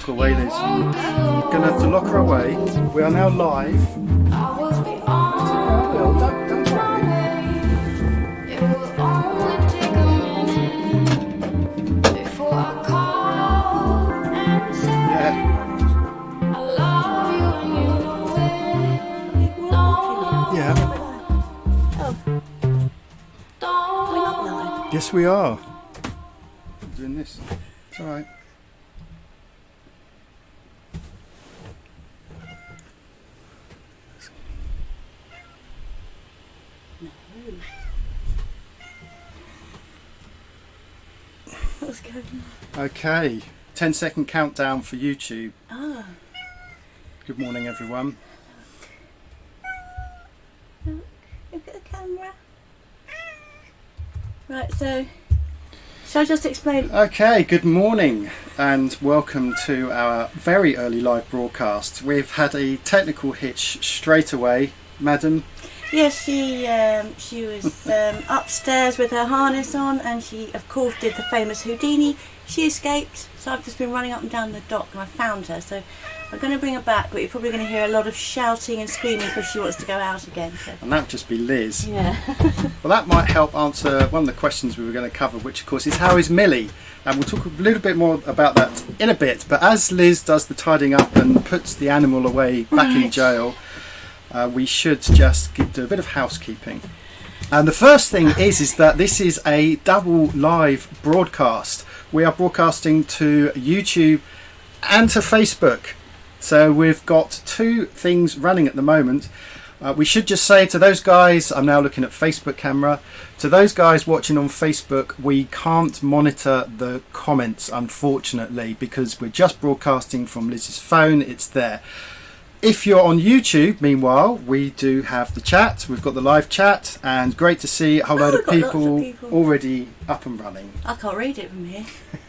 Away, Liz. Gonna have to lock her away. We are now live. Well, don't worry. Yeah. Yeah. Yes, we are. I'm doing this. It's all right. Okay, 10-second countdown for YouTube. Ah. Good morning, everyone. Look at the camera. Right, so shall I just explain? Okay, good morning and welcome to our very early live broadcast. We've had a technical hitch straight away, madam. Yes, she was upstairs with her harness on, and she, of course, did the famous Houdini. She escaped, so I've just been running up and down the dock, and I found her. So I'm going to bring her back, but you're probably going to hear a lot of shouting and screaming because she wants to go out again. So. And that'd just be Liz. Yeah. Well, that might help answer one of the questions we were going to cover, which, of course, is how is Millie? And we'll talk a little bit more about that in a bit. But as Liz does the tidying up and puts the animal away back in jail, we should just do a bit of housekeeping. And the first thing is that this is a double live broadcast. We are broadcasting to YouTube and to Facebook. So we've got two things running at the moment. We should just say to those guys, I'm now looking at Facebook camera, to those guys watching on Facebook, we can't monitor the comments, unfortunately, because we're just broadcasting from Liz's phone. It's there. If you're on YouTube, meanwhile, we do have the chat. We've got the live chat, and great to see a whole load of people already up and running. I can't read it from here.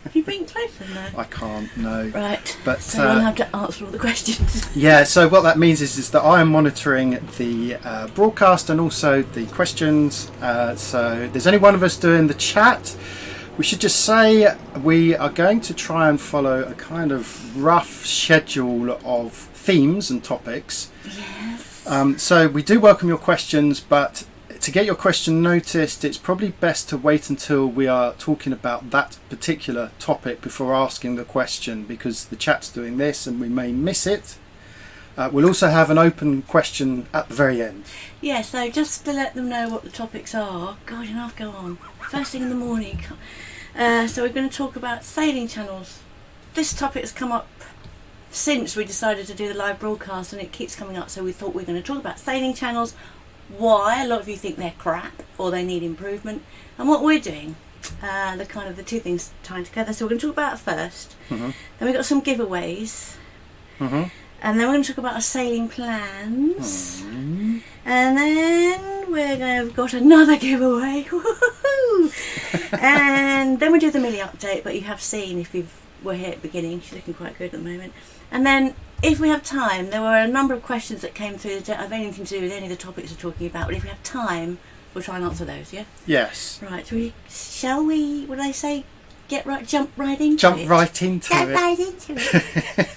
Can you bring it closer now? I can't, no. Right, but so I'll have to answer all the questions. Yeah, so what that means is that I am monitoring the broadcast and also the questions. So there's only one of us doing the chat. We should just say we are going to try and follow a kind of rough schedule of themes and topics. Yes. So we do welcome your questions, but to get your question noticed, it's probably best to wait until we are talking about that particular topic before asking the question, because the chat's doing this and we may miss it. We'll also have an open question at the very end. Yeah, so just to let them know what the topics are. God, enough go on. First thing in the morning. So we're going to talk about sailing channels. This topic has come up since we decided to do the live broadcast, and it keeps coming up, so we thought we were going to talk about sailing channels, why a lot of you think they're crap or they need improvement, and what we're doing, the two things tying together. So we're going to talk about it first, then we've got some giveaways, and then we're going to talk about our sailing plans, and then we're going to have got another giveaway, and then we do the Millie update. But you have seen, if you were here at the beginning, she's looking quite good at the moment. And then, if we have time, there were a number of questions that came through that have anything to do with any of the topics we're talking about, but if we have time, we'll try and answer those, yeah? Yes. Right, shall we, what did I say, jump right into it? Jump right into it.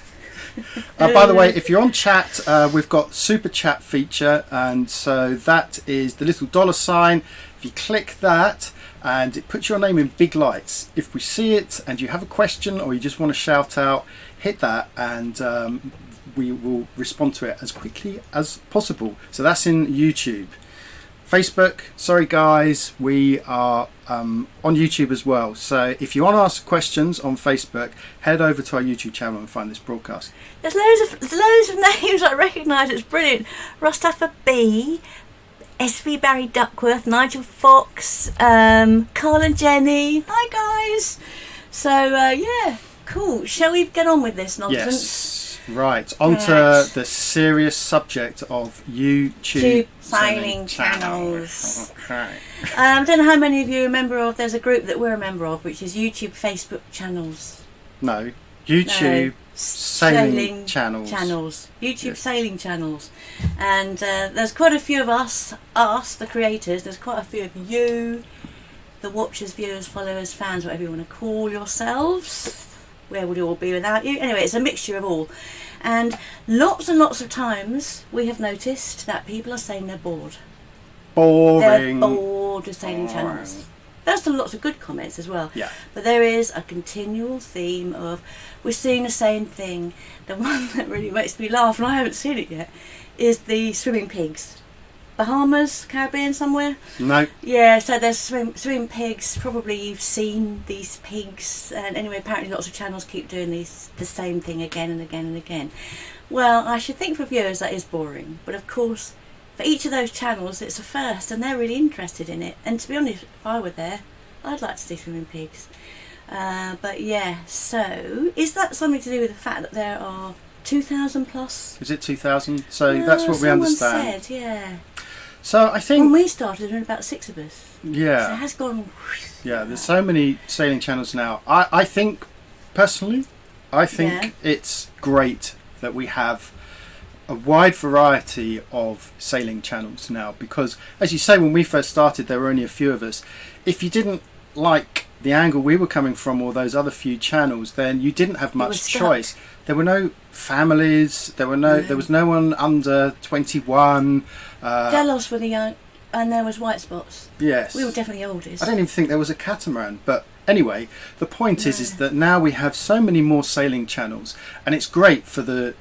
By the way, if you're on chat, we've got super chat feature, and so that is the little $sign. If you click that, and it puts your name in big lights. If we see it and you have a question or you just want to shout out, hit that, and we will respond to it as quickly as possible. So that's in YouTube. Facebook, sorry guys, we are on YouTube as well. So if you want to ask questions on Facebook, head over to our YouTube channel and find this broadcast. There's loads of names I recognise. It's brilliant. Rostafa B, SV Barry Duckworth, Nigel Fox, Carl and Jenny. Hi guys. So yeah, cool. Shall we get on with this nonsense? Yes. Right, on to the serious subject of YouTube sailing channels. Okay. I don't know how many of you are a member of, there's a group that we're a member of, which is YouTube Facebook channels. No, YouTube sailing channels. YouTube sailing channels. And there's quite a few of us, the creators, there's quite a few of you, the watchers, viewers, followers, fans, whatever you want to call yourselves. Where would it all be without you? Anyway, it's a mixture of all. And lots of times we have noticed that people are saying they're bored. Boring. They're bored of sailing channels. There's some lots of good comments as well. Yeah. But there is a continual theme of we're seeing the same thing. The one that really makes me laugh, and I haven't seen it yet, is the swimming pigs. Bahamas, Caribbean somewhere? No. Yeah, so there's swimming pigs. Probably you've seen these pigs. And anyway, apparently lots of channels keep doing the same thing again and again and again. Well, I should think for viewers that is boring. But of course, for each of those channels, it's a first and they're really interested in it. And to be honest, if I were there, I'd like to see swimming pigs. But yeah, so is that something to do with the fact that there are 2,000 plus? Is it 2,000? So that's what we understand. Said, yeah. So I think when we started, there were about 6 of us. Yeah. So it has gone. Yeah, there's so many sailing channels now. I think, personally, it's great that we have a wide variety of sailing channels now, because, as you say, when we first started, there were only a few of us. If you didn't like the angle we were coming from or those other few channels, then you didn't have much choice. There were no families. There was no one under 21. Delos were the young, and there was White Spots. Yes, we were definitely the oldest. I don't even think there was a catamaran. But anyway, the point is that now we have so many more sailing channels, and it's great for the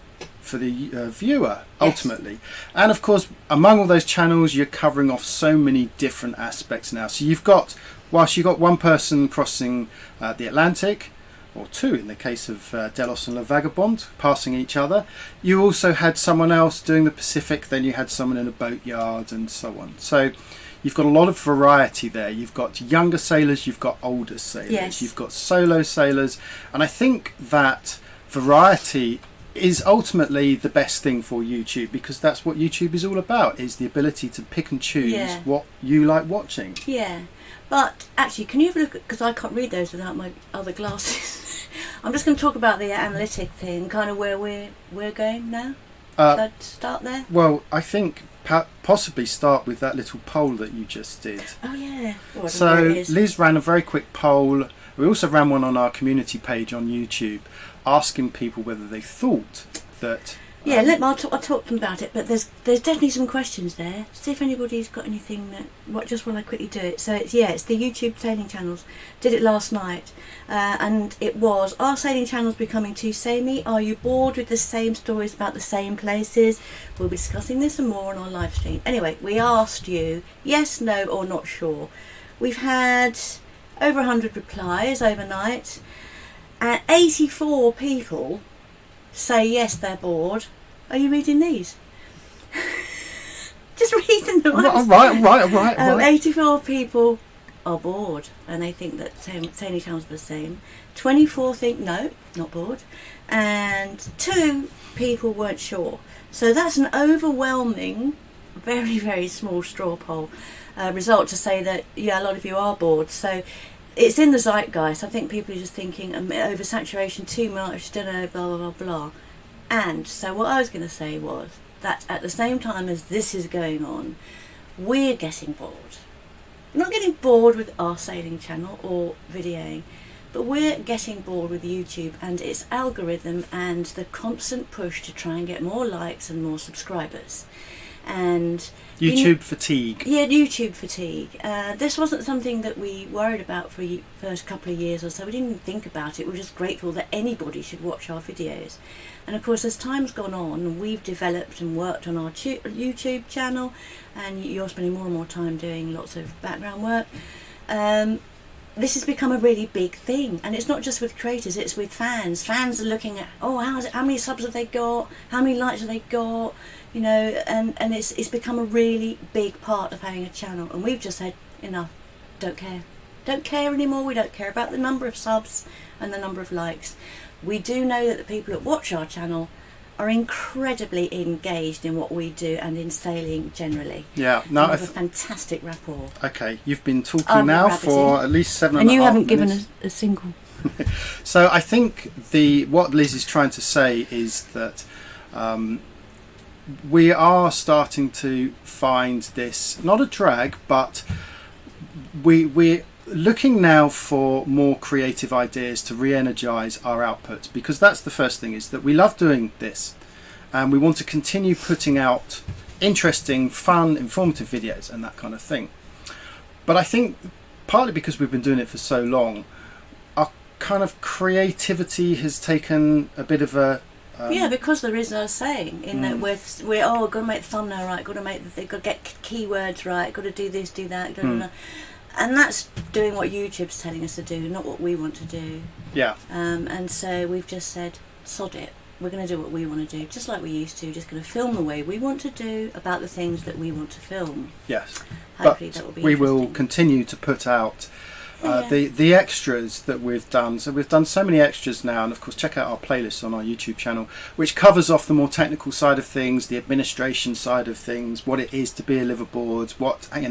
viewer ultimately. And of course, among all those channels, you're covering off so many different aspects now. So whilst you've got one person crossing the Atlantic, or two in the case of Delos and Le Vagabond, passing each other, you also had someone else doing the Pacific, then you had someone in a boatyard and so on. So you've got a lot of variety there. You've got younger sailors, you've got older sailors, you've got solo sailors, and I think that variety is ultimately the best thing for YouTube, because that's what YouTube is all about, is the ability to pick and choose what you like watching. Yeah. But actually, can you have a look at, because I can't read those without my other glasses. I'm just going to talk about the analytic thing, kind of where we're going now. Should I start there? Well, I think possibly start with that little poll that you just did. Oh yeah. Oh, so Liz ran a very quick poll. We also ran one on our community page on YouTube, asking people whether they thought that. Yeah, I'll talk to them about it, but there's definitely some questions there. See if anybody's got anything just while I quickly do it. So it's the YouTube sailing channels. Did it last night, and it was: are sailing channels becoming too samey? Are you bored with the same stories about the same places? We'll be discussing this and more on our live stream. Anyway, we asked you yes, no, or not sure. We've had over 100 replies overnight, and 84 people say yes, they're bored. Are you reading these? Just reading them. Right. 84 people are bored, and they think that sailing channels are the same. 24 think no, not bored, and 2 people weren't sure. So that's an overwhelming, very, very small straw poll result to say that a lot of you are bored. So it's in the zeitgeist. I think people are just thinking oversaturation, too much, don't know, blah, blah, blah, blah. And so what I was going to say was that at the same time as this is going on, we're getting bored. We're not getting bored with our sailing channel or videoing, but we're getting bored with YouTube and its algorithm and the constant push to try and get more likes and more subscribers. and YouTube fatigue. Yeah, YouTube fatigue. This wasn't something that we worried about for the first couple of years or so. We didn't even think about it. We were just grateful that anybody should watch our videos. And of course, as time's gone on, we've developed and worked on our YouTube channel, and you're spending more and more time doing lots of background work. This has become a really big thing, and it's not just with creators, it's with fans. Fans are looking at, how many subs have they got, how many likes have they got, you know, and it's become a really big part of having a channel. And we've just said, enough, don't care anymore. We don't care about the number of subs and the number of likes. We do know that the people that watch our channel are incredibly engaged in what we do and in sailing generally. Yeah, no, we have a fantastic rapport. Okay, you've been talking now for at least 7.5 minutes. And you haven't given a single. So I think what Liz is trying to say is that we are starting to find this not a drag, but we're looking now for more creative ideas to re-energize our output, because that's the first thing, is that we love doing this and we want to continue putting out interesting, fun, informative videos and that kind of thing. But I think partly because we've been doing it for so long, our kind of creativity has taken a bit of a yeah, because there is no saying in that we're got to make the thumbnail right, got to get keywords right, got to do this, do that, and that's doing what YouTube's telling us to do, not what we want to do. Yeah. And so we've just said, sod it. We're going to do what we want to do, just like we used to. Just going to film the way we want to do, about the things that we want to film. Yes. Hopefully but that will be we will continue to put out the extras that we've done. So we've done so many extras now, and of course check out our playlist on our YouTube channel, which covers off the more technical side of things, the administration side of things, what it is to be a liveaboard,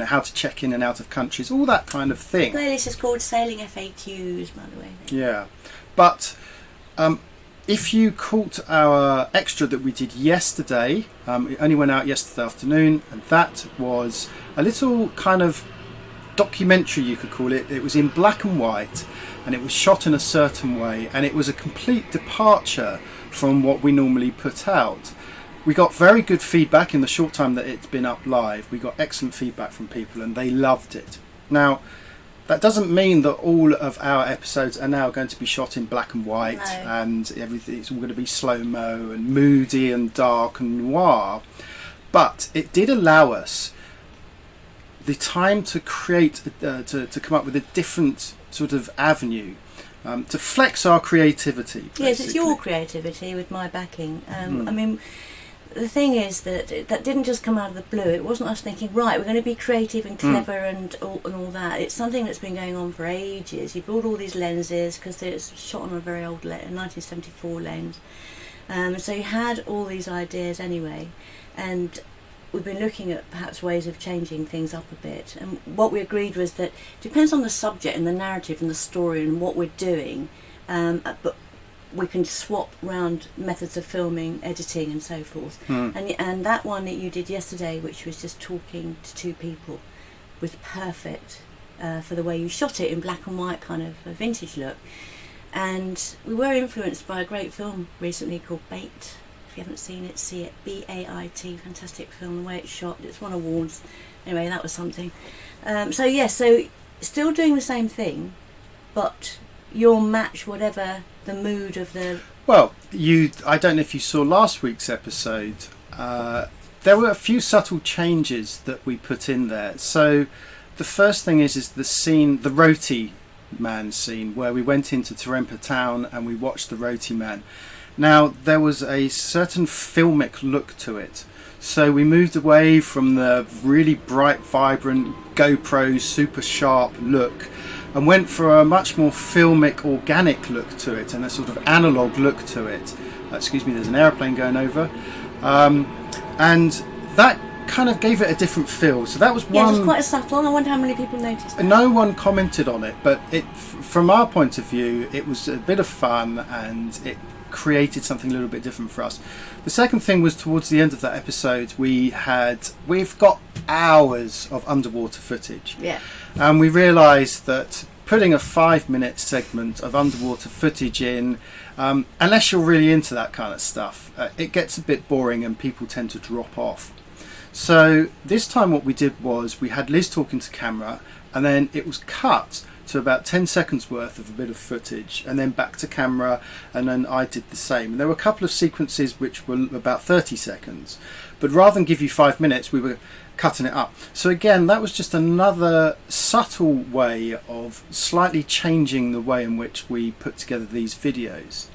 how to check in and out of countries, all that kind of thing. The playlist is called Sailing FAQs, by the way. Yeah, but if you caught our extra that we did yesterday, it only went out yesterday afternoon, and that was a little kind of documentary, you could call it. It was in black and white, and it was shot in a certain way, and it was a complete departure from what we normally put out. We got very good feedback in the short time that it's been up live. We got excellent feedback from people, and they loved it. Now, that doesn't mean that all of our episodes are now going to be shot in black and white, and everything, it's all going to be slow-mo and moody and dark and noir, but it did allow us the time to create, to come up with a different sort of avenue, to flex our creativity. Basically. Yes, it's your creativity with my backing. I mean, the thing is that didn't just come out of the blue. It wasn't us thinking, right, we're going to be creative and clever and all that. It's something that's been going on for ages. You brought all these lenses, because it's shot on a very old 1974 lens. So you had all these ideas anyway, and we've been looking at perhaps ways of changing things up a bit, and what we agreed was that it depends on the subject and the narrative and the story and what we're doing, but we can swap around methods of filming, editing and so forth. And that one that you did yesterday, which was just talking to two people, was perfect for the way you shot it in black and white, kind of a vintage look. And we were influenced by a great film recently called Bait. If you haven't seen it, see it. B-A-I-T, fantastic film, the way it's shot. It's won awards. Anyway, that was something. So still doing the same thing, but you'll match whatever the mood of the... Well, I don't know if you saw last week's episode. There were a few subtle changes that we put in there. So the first thing is the scene, the roti man scene, where we went into Terempa town and we watched the roti man. Now, there was a certain filmic look to it, so we moved away from the really bright, vibrant GoPro super sharp look and went for a much more filmic, organic look to it, and a sort of analog look to it. Excuse me, there's an aeroplane going over, and that kind of gave it a different feel. So that was one. Yeah, it was quite subtle. I wonder how many people noticed that. No one commented on it, but from our point of view, it was a bit of fun, and it created something a little bit different for us. The second thing was, towards the end of that episode, we've got hours of underwater footage. Yeah. And we realised that putting a 5-minute segment of underwater footage in, unless you're really into that kind of stuff, it gets a bit boring and people tend to drop off. So this time what we did was we had Liz talking to camera, and then it was cut to about 10 seconds worth of a bit of footage, and then back to camera, and then I did the same. And there were a couple of sequences which were about 30 seconds, but rather than give you 5 minutes, we were cutting it up. So again, that was just another subtle way of slightly changing the way in which we put together these videos.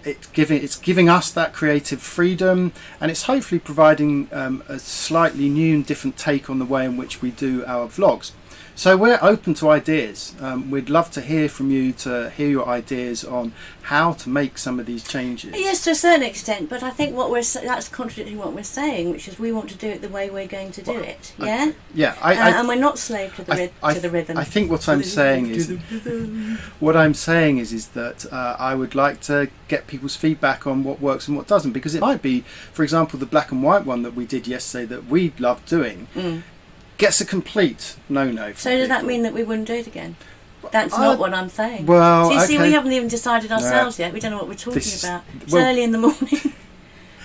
It's giving us that creative freedom, and it's hopefully providing a slightly new and different take on the way in which we do our vlogs. So we're open to ideas. We'd love to hear from you, to hear your ideas on how to make some of these changes. Yes, to a certain extent, but I think that's contradicting what we're saying, which is we want to do it the way we're going to do it. Yeah. Yeah. And we're not slave to the rhythm. I think what I'm saying is that I would like to get people's feedback on what works and what doesn't, because it might be, for example, the black and white one that we did yesterday that we loved doing. Gets a complete no-no. So does that mean that we wouldn't do it again? That's not what I'm saying. Well, so you see, okay. we haven't even decided ourselves yet. We don't know what we're talking about. It's early in the morning.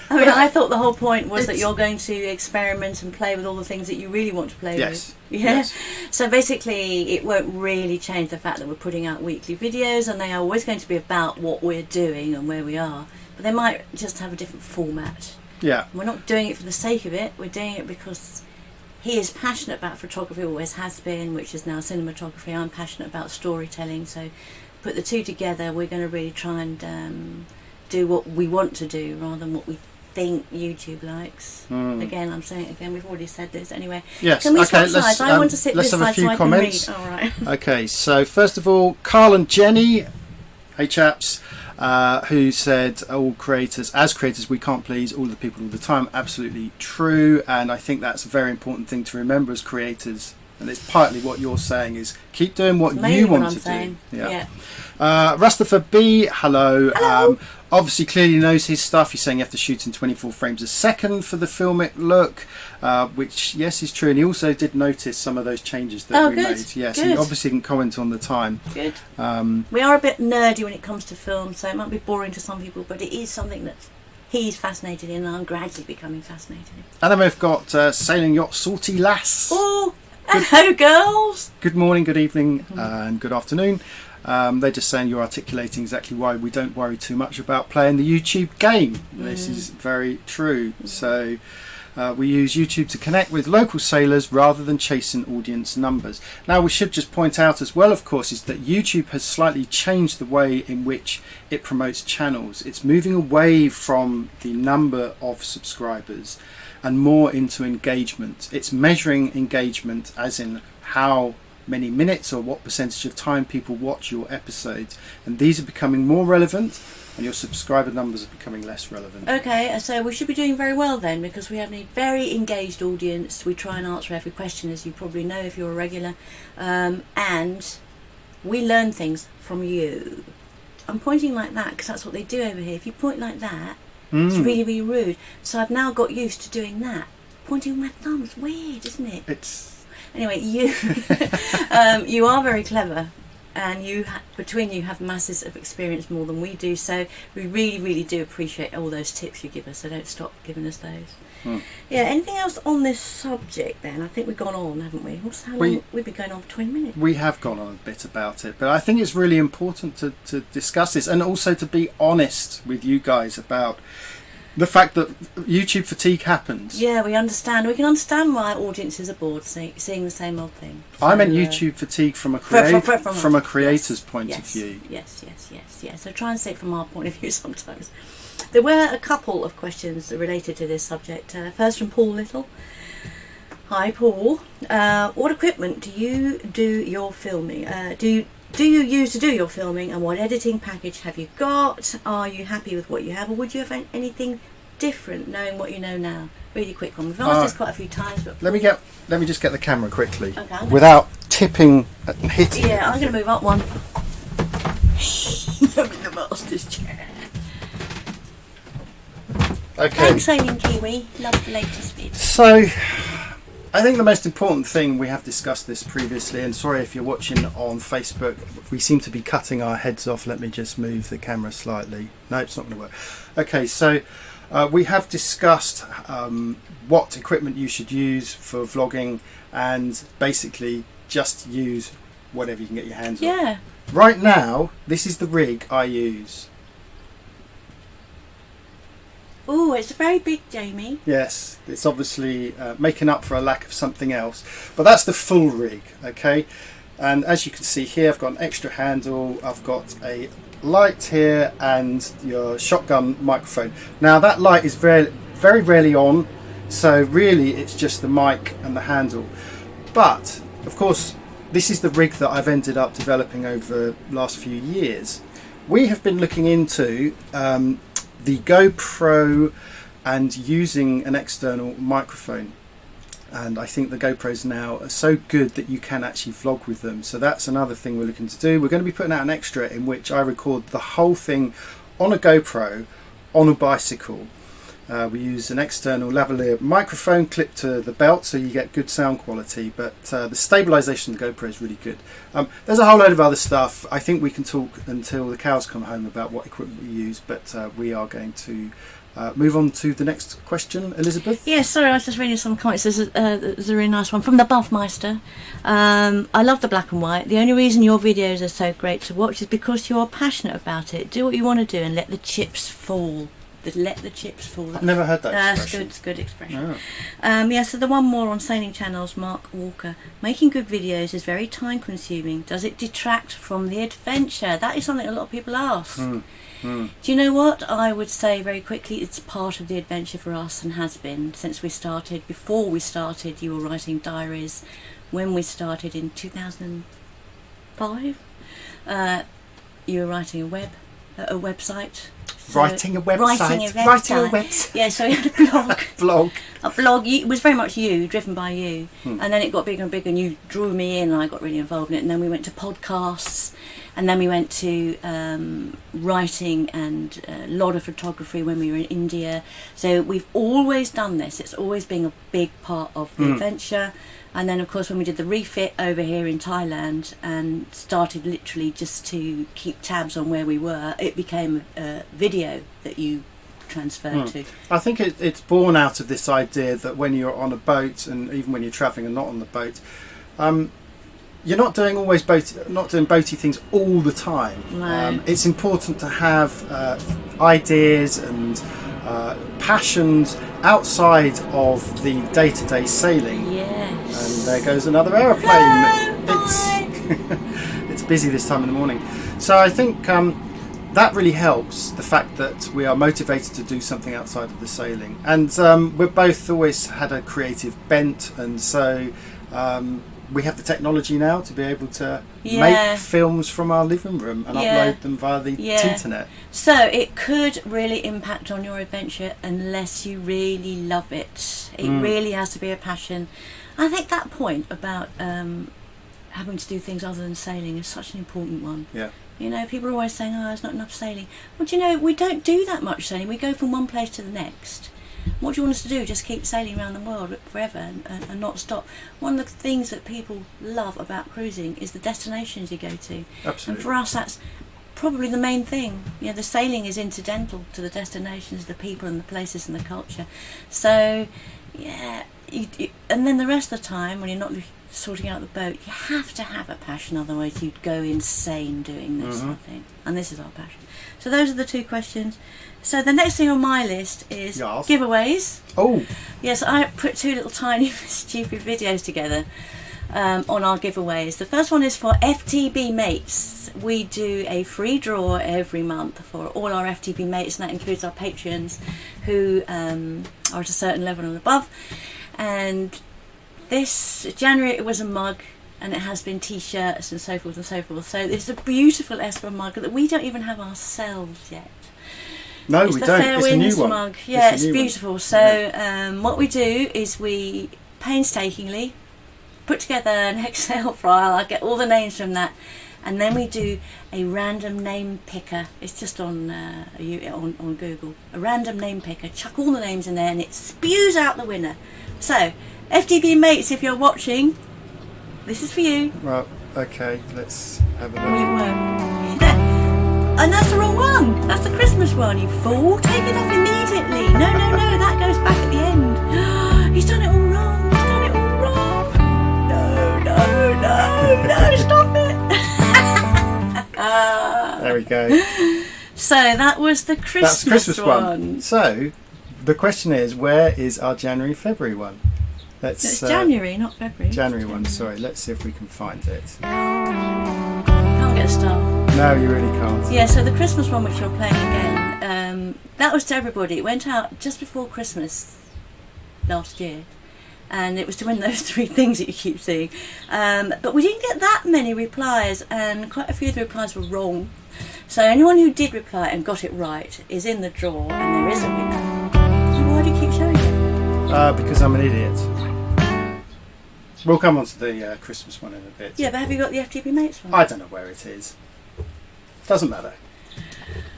I mean, I thought the whole point was that you're going to experiment and play with all the things that you really want to play with. Yeah. Yes. So basically, it won't really change the fact that we're putting out weekly videos, and they are always going to be about what we're doing and where we are. But they might just have a different format. Yeah. We're not doing it for the sake of it. We're doing it because he is passionate about photography, always has been, which is now cinematography. I'm passionate about storytelling, so put the two together, we're going to really try and do what we want to do rather than what we think YouTube likes. Again, I'm saying it again, we've already said this anyway. Yes. Can we swap sides? I want to sit this side so I can read. All right. Okay, so first of all, Carl and Jenny, hey chaps, who said all creators, as creators, we can't please all the people all the time. Absolutely true, and I think that's a very important thing to remember as creators. And it's partly what you're saying is keep doing what you want to do. Yeah. Rustaffer B, hello. Obviously clearly knows his stuff. He's saying you have to shoot in 24 frames a second for the filmic look, which yes is true, and he also did notice some of those changes that we made. Yes, he obviously can comment on the time. Good. We are a bit nerdy when it comes to film, so it might be boring to some people, but it is something that he's fascinated in, and I'm gradually becoming fascinated in. And then we've got Sailing Yacht Salty Lass. Oh, hello girls. Good morning, good evening, and good afternoon. They're just saying you're articulating exactly why we don't worry too much about playing the YouTube game. This is very true. So we use YouTube to connect with local sailors rather than chasing audience numbers. Now we should just point out as well, of course, is that YouTube has slightly changed the way in which it promotes channels. It's moving away from the number of subscribers and more into engagement. It's measuring engagement as in how many minutes or what percentage of time people watch your episodes, and these are becoming more relevant and your subscriber numbers are becoming less relevant. Okay, so we should be doing very well then, because we have a very engaged audience. We try and answer every question, as you probably know if you're a regular, and we learn things from you. I'm pointing like that because that's what they do over here. If you point like that, it's really, really rude. So I've now got used to doing that. Pointing with my thumb, it's weird, isn't it? Anyway, you you are very clever, and between you have masses of experience, more than we do, so we really, really do appreciate all those tips you give us, so don't stop giving us those. Yeah, anything else on this subject then? I think we've gone on, haven't we? How long? We've been going on for 20 minutes. We have gone on a bit about it, but I think it's really important to discuss this, and also to be honest with you guys about the fact that YouTube fatigue happens. Yeah, we understand. We can understand why audiences are bored seeing the same old thing. So, I meant YouTube fatigue from a creator's point of view. Yes. So try and see it from our point of view sometimes. There were a couple of questions related to this subject. First from Paul Little. Hi Paul. What equipment do you do your filming? Do you use to do your filming, and what editing package have you got? Are you happy with what you have, or would you have anything different knowing what you know now? Really quick one. We've asked this quite a few times. But let me just get the camera quickly, without tipping and hitting. Yeah, I'm going to move up one. I'm in the master's chair. Okay. Thanks, Sailing Kiwi. Love the latest vid. So, I think the most important thing, we have discussed this previously, and sorry if you're watching on Facebook, we seem to be cutting our heads off. Let me just move the camera slightly. No, it's not going to work. Okay, so We have discussed what equipment you should use for vlogging, and basically just use whatever you can get your hands on. Yeah. Right now, this is the rig I use. Oh, it's very big, Jamie. Yes, it's obviously making up for a lack of something else. But that's the full rig, okay? And as you can see here, I've got an extra handle, I've got a light here, and your shotgun microphone. Now that light is very, very rarely on, so really it's just the mic and the handle. But, of course, this is the rig that I've ended up developing over the last few years. We have been looking into the GoPro and using an external microphone, and I think the GoPros now are so good that you can actually vlog with them. So that's another thing we're looking to do. We're going to be putting out an extra in which I record the whole thing on a GoPro on a bicycle. We use an external lavalier microphone clipped to the belt, so you get good sound quality, but the stabilisation of the GoPro is really good. There's a whole load of other stuff. I think we can talk until the cows come home about what equipment we use, but we are going to move on to the next question. Elizabeth? Yeah, sorry, I was just reading some comments. There's a really nice one from the Buffmeister. I love the black and white. The only reason your videos are so great to watch is because you're passionate about it. Do what you want to do and let the chips fall. Let the chips fall. I've never heard that expression. That's good expression. Yeah, so the one more on sailing channels, Mark Walker. Making good videos is very time consuming. Does it detract from the adventure? That is something a lot of people ask. Do you know what? I would say very quickly, it's part of the adventure for us and has been since we started. Before we started, you were writing diaries. When we started in 2005, you were writing a website. So writing a website. Yeah, so you had a blog. Blog. A blog. It was very much you, driven by you. And then it got bigger and bigger, and you drew me in, and I got really involved in it. And then we went to podcasts, and then we went to writing and a lot of photography when we were in India. So we've always done this. It's always been a big part of the adventure. And then, of course, when we did the refit over here in Thailand and started literally just to keep tabs on where we were, it became a video that you transferred to. I think it's born out of this idea that when you're on a boat, and even when you're travelling and not on the boat, you're not doing boaty things all the time. No. It's important to have ideas and passions outside of the day-to-day sailing. Yes. And there goes another aeroplane. It's busy this time in the morning. So I think that really helps, the fact that we are motivated to do something outside of the sailing. And we've both always had a creative bent, and so we have the technology now to be able to make films from our living room and upload them via the internet. So it could really impact on your adventure unless you really love it. It really has to be a passion. I think that point about having to do things other than sailing is such an important one. Yeah. You know, people are always saying, oh, there's not enough sailing. Well, do you know, we don't do that much sailing. We go from one place to the next. What do you want us to do? Just keep sailing around the world forever and not stop? One of the things that people love about cruising is the destinations you go to. Absolutely. And for us, that's probably the main thing. You know, the sailing is incidental to the destinations, the people and the places and the culture. So, yeah, and then the rest of the time, when you're not sorting out the boat, you have to have a passion, otherwise you'd go insane doing this, I think. And this is our passion. So those are the two questions. So the next thing on my list is giveaways. Oh. Yes, I put two little tiny stupid videos together on our giveaways. The first one is for FTB mates. We do a free draw every month for all our FTB mates, and that includes our patrons who are at a certain level and above. And this January it was a mug, and it has been t-shirts and so forth and so forth. So it's a beautiful Esper mug that we don't even have ourselves yet. No, it's we the don't. Fair It's a Winds new one. mug. Yeah, it's a new beautiful. one. So what we do is we painstakingly put together an Excel file. I get all the names from that, and then we do a random name picker. It's just on Google. A random name picker. Chuck all the names in there, and it spews out the winner. So, FTB mates, if you're watching, this is for you. Right. Okay. Let's have a Will look. it work? And that's the wrong one. That's the Christmas one, you fool. Take it off immediately. No, that goes back at the end. He's done it all wrong. No, stop it. There we go. So that was the That's the Christmas one. one. So the question is, where is our January, February one? It's January, not February. January one, sorry. Let's see if we can find it. Can't get a star. No, you really can't. Yeah, so the Christmas one, which you're playing again, that was to everybody. It went out just before Christmas last year. And it was to win those 3 things that you keep seeing. But we didn't get that many replies, and quite a few of the replies were wrong. So anyone who did reply and got it right is in the draw, and there is a winner. So why do you keep showing it? Because I'm an idiot. We'll come on to the Christmas one in a bit. Yeah, but have you got the FTB Mates one? I don't know where it is. Doesn't matter.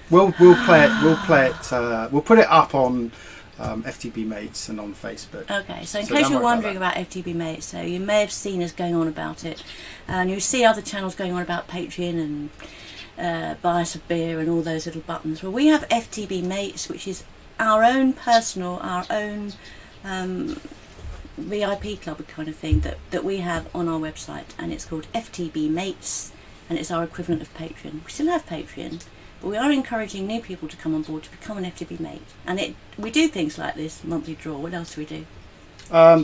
We'll play it. We'll put it up on FTB Mates and on Facebook. Okay, so in case you're wondering about FTB Mates, so you may have seen us going on about it, and you see other channels going on about Patreon and buy us a beer and all those little buttons. Well, we have FTB Mates, which is our own personal, our own VIP club kind of thing that we have on our website, and it's called FTB Mates, and it's our equivalent of Patreon. We still have Patreon, but we are encouraging new people to come on board to become an FTB mate, and we do things like this monthly draw. What else do we do?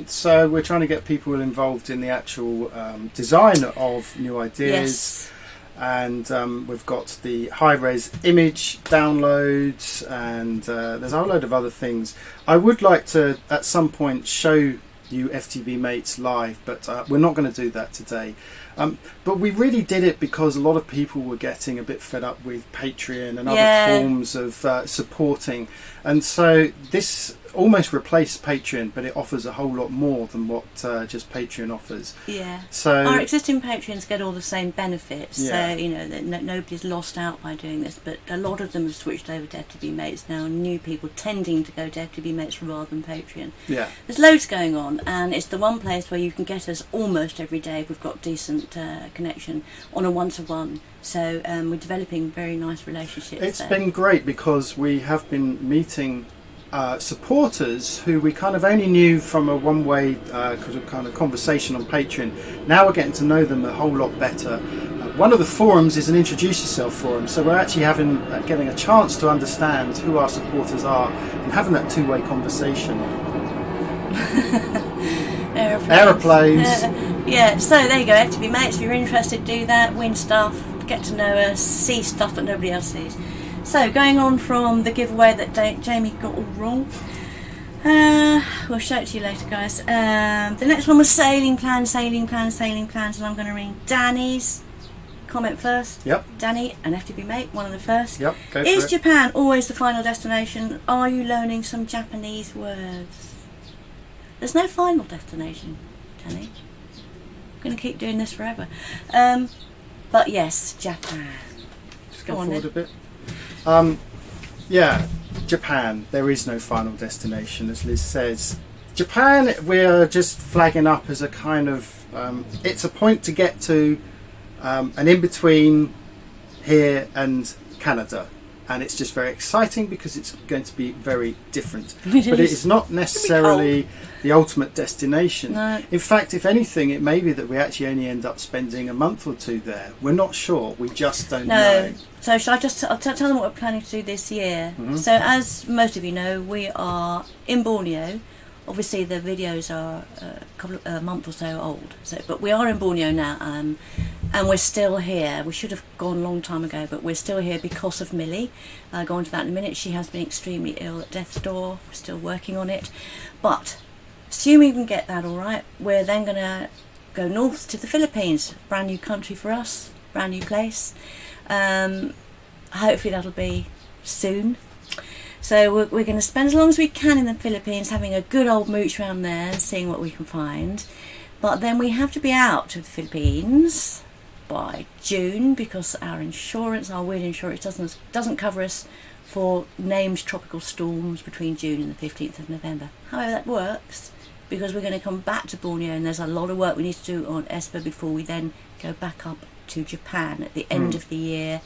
So we're trying to get people involved in the actual design of new ideas. Yes. And we've got the high-res image downloads, and there's a whole load of other things. I would like to at some point show you FTB Mates live, but we're not going to do that today. But we really did it because a lot of people were getting a bit fed up with Patreon and other forms of supporting, and so this almost replaced Patreon, but it offers a whole lot more than what just Patreon offers. Yeah. So our existing patrons get all the same benefits. Yeah. So that nobody's lost out by doing this, but a lot of them have switched over to FTB Mates now. New people tending to go to FTB Mates rather than Patreon. Yeah. There's loads going on, and it's the one place where you can get us almost every day if we've got decent connection on a one-to-one. So we're developing very nice relationships. It's there. been great because we have been meeting supporters who we kind of only knew from a one-way kind of conversation on Patreon. Now we're getting to know them a whole lot better. One of the forums is an introduce yourself forum, so we're actually getting a chance to understand who our supporters are and having that two-way conversation. Aeroplanes. Yeah, so there you go, FTB Mates. If you're interested, do that, win stuff, get to know us, see stuff that nobody else sees. So, going on from the giveaway that Jamie got all wrong, we'll show it to you later, guys. The next one was sailing plans, and I'm going to read Danny's comment first. Yep. Danny, an FTB mate, one of the first. Yep, go for Is it. Japan always the final destination? Are you learning some Japanese words? There's no final destination, Danny. I'm going to keep doing this forever. But yes, Japan. Just Go go on forward then. a bit. Yeah, Japan. There is no final destination, as Liz says. Japan, we're just flagging up as a kind of. It's a point to get to, an in between here and Canada, and it's just very exciting because it's going to be very different. But it is not necessarily the ultimate destination. No. In fact, if anything, it may be that we actually only end up spending a month or two there. We're not sure. We just don't know. So shall I just I'll tell them what we're planning to do this year. Mhm. So as most of you know, we are in Borneo. Obviously the videos are a month or so old, but we are in Borneo now, and we're still here. We should have gone a long time ago, but we're still here because of Millie. I'll go on to that in a minute. She has been extremely ill at death's door. We're still working on it, but assuming we can get that all right, we're then going to go north to the Philippines. Brand new country for us, brand new place. Hopefully that'll be soon. So we're going to spend as long as we can in the Philippines, having a good old mooch around there and seeing what we can find. But then we have to be out of the Philippines by June because our insurance, our weird insurance, doesn't cover us for named tropical storms between June and the 15th of November. However, that works because we're going to come back to Borneo, and there's a lot of work we need to do on ESPA before we then go back up to Japan at the end of the year.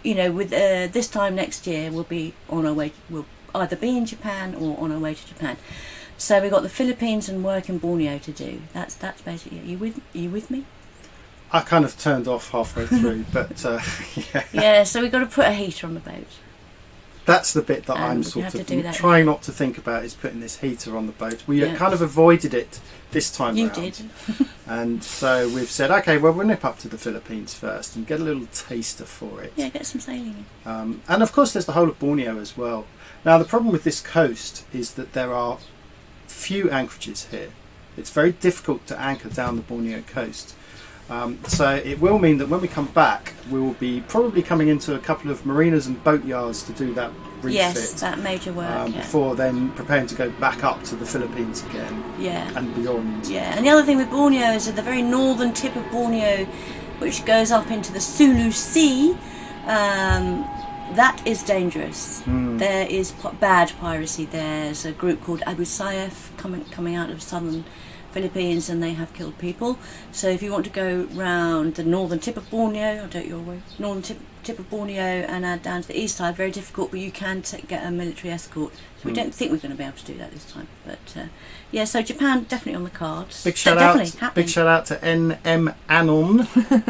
you know, with this time next year, we'll be on our way. We'll either be in Japan or on our way to Japan. So we've got the Philippines and work in Borneo to do. That's basically it. Are you with me? I kind of turned off halfway through, but yeah. Yeah, so we've got to put a heater on the boat. That's the bit that I'm we sort have to of do that, trying not to think about, is putting this heater on the boat. We Yeah. kind of avoided it this time You round. did. And so we've said, okay, well, we'll nip up to the Philippines first and get a little taster for it. Yeah, get some sailing in. And of course, there's the whole of Borneo as well. Now, the problem with this coast is that there are few anchorages here. It's very difficult to anchor down the Borneo coast. So it will mean that when we come back, we will be probably coming into a couple of marinas and boat yards to do that refit. Yes, that major work. Yeah. Before then preparing to go back up to the Philippines again Yeah. and beyond. Yeah, and the other thing with Borneo is at the very northern tip of Borneo, which goes up into the Sulu Sea, that is dangerous. There is bad piracy there. There's a group called Abu Sayyaf coming out of southern Philippines, and they have killed people. So if you want to go round the northern tip of Borneo, I'll do it your way, northern tip of Borneo and add down to the east side, very difficult, but you can get a military escort. So we don't think we're going to be able to do that this time. But yeah, so Japan definitely on the cards. Big shout out to NM Anon,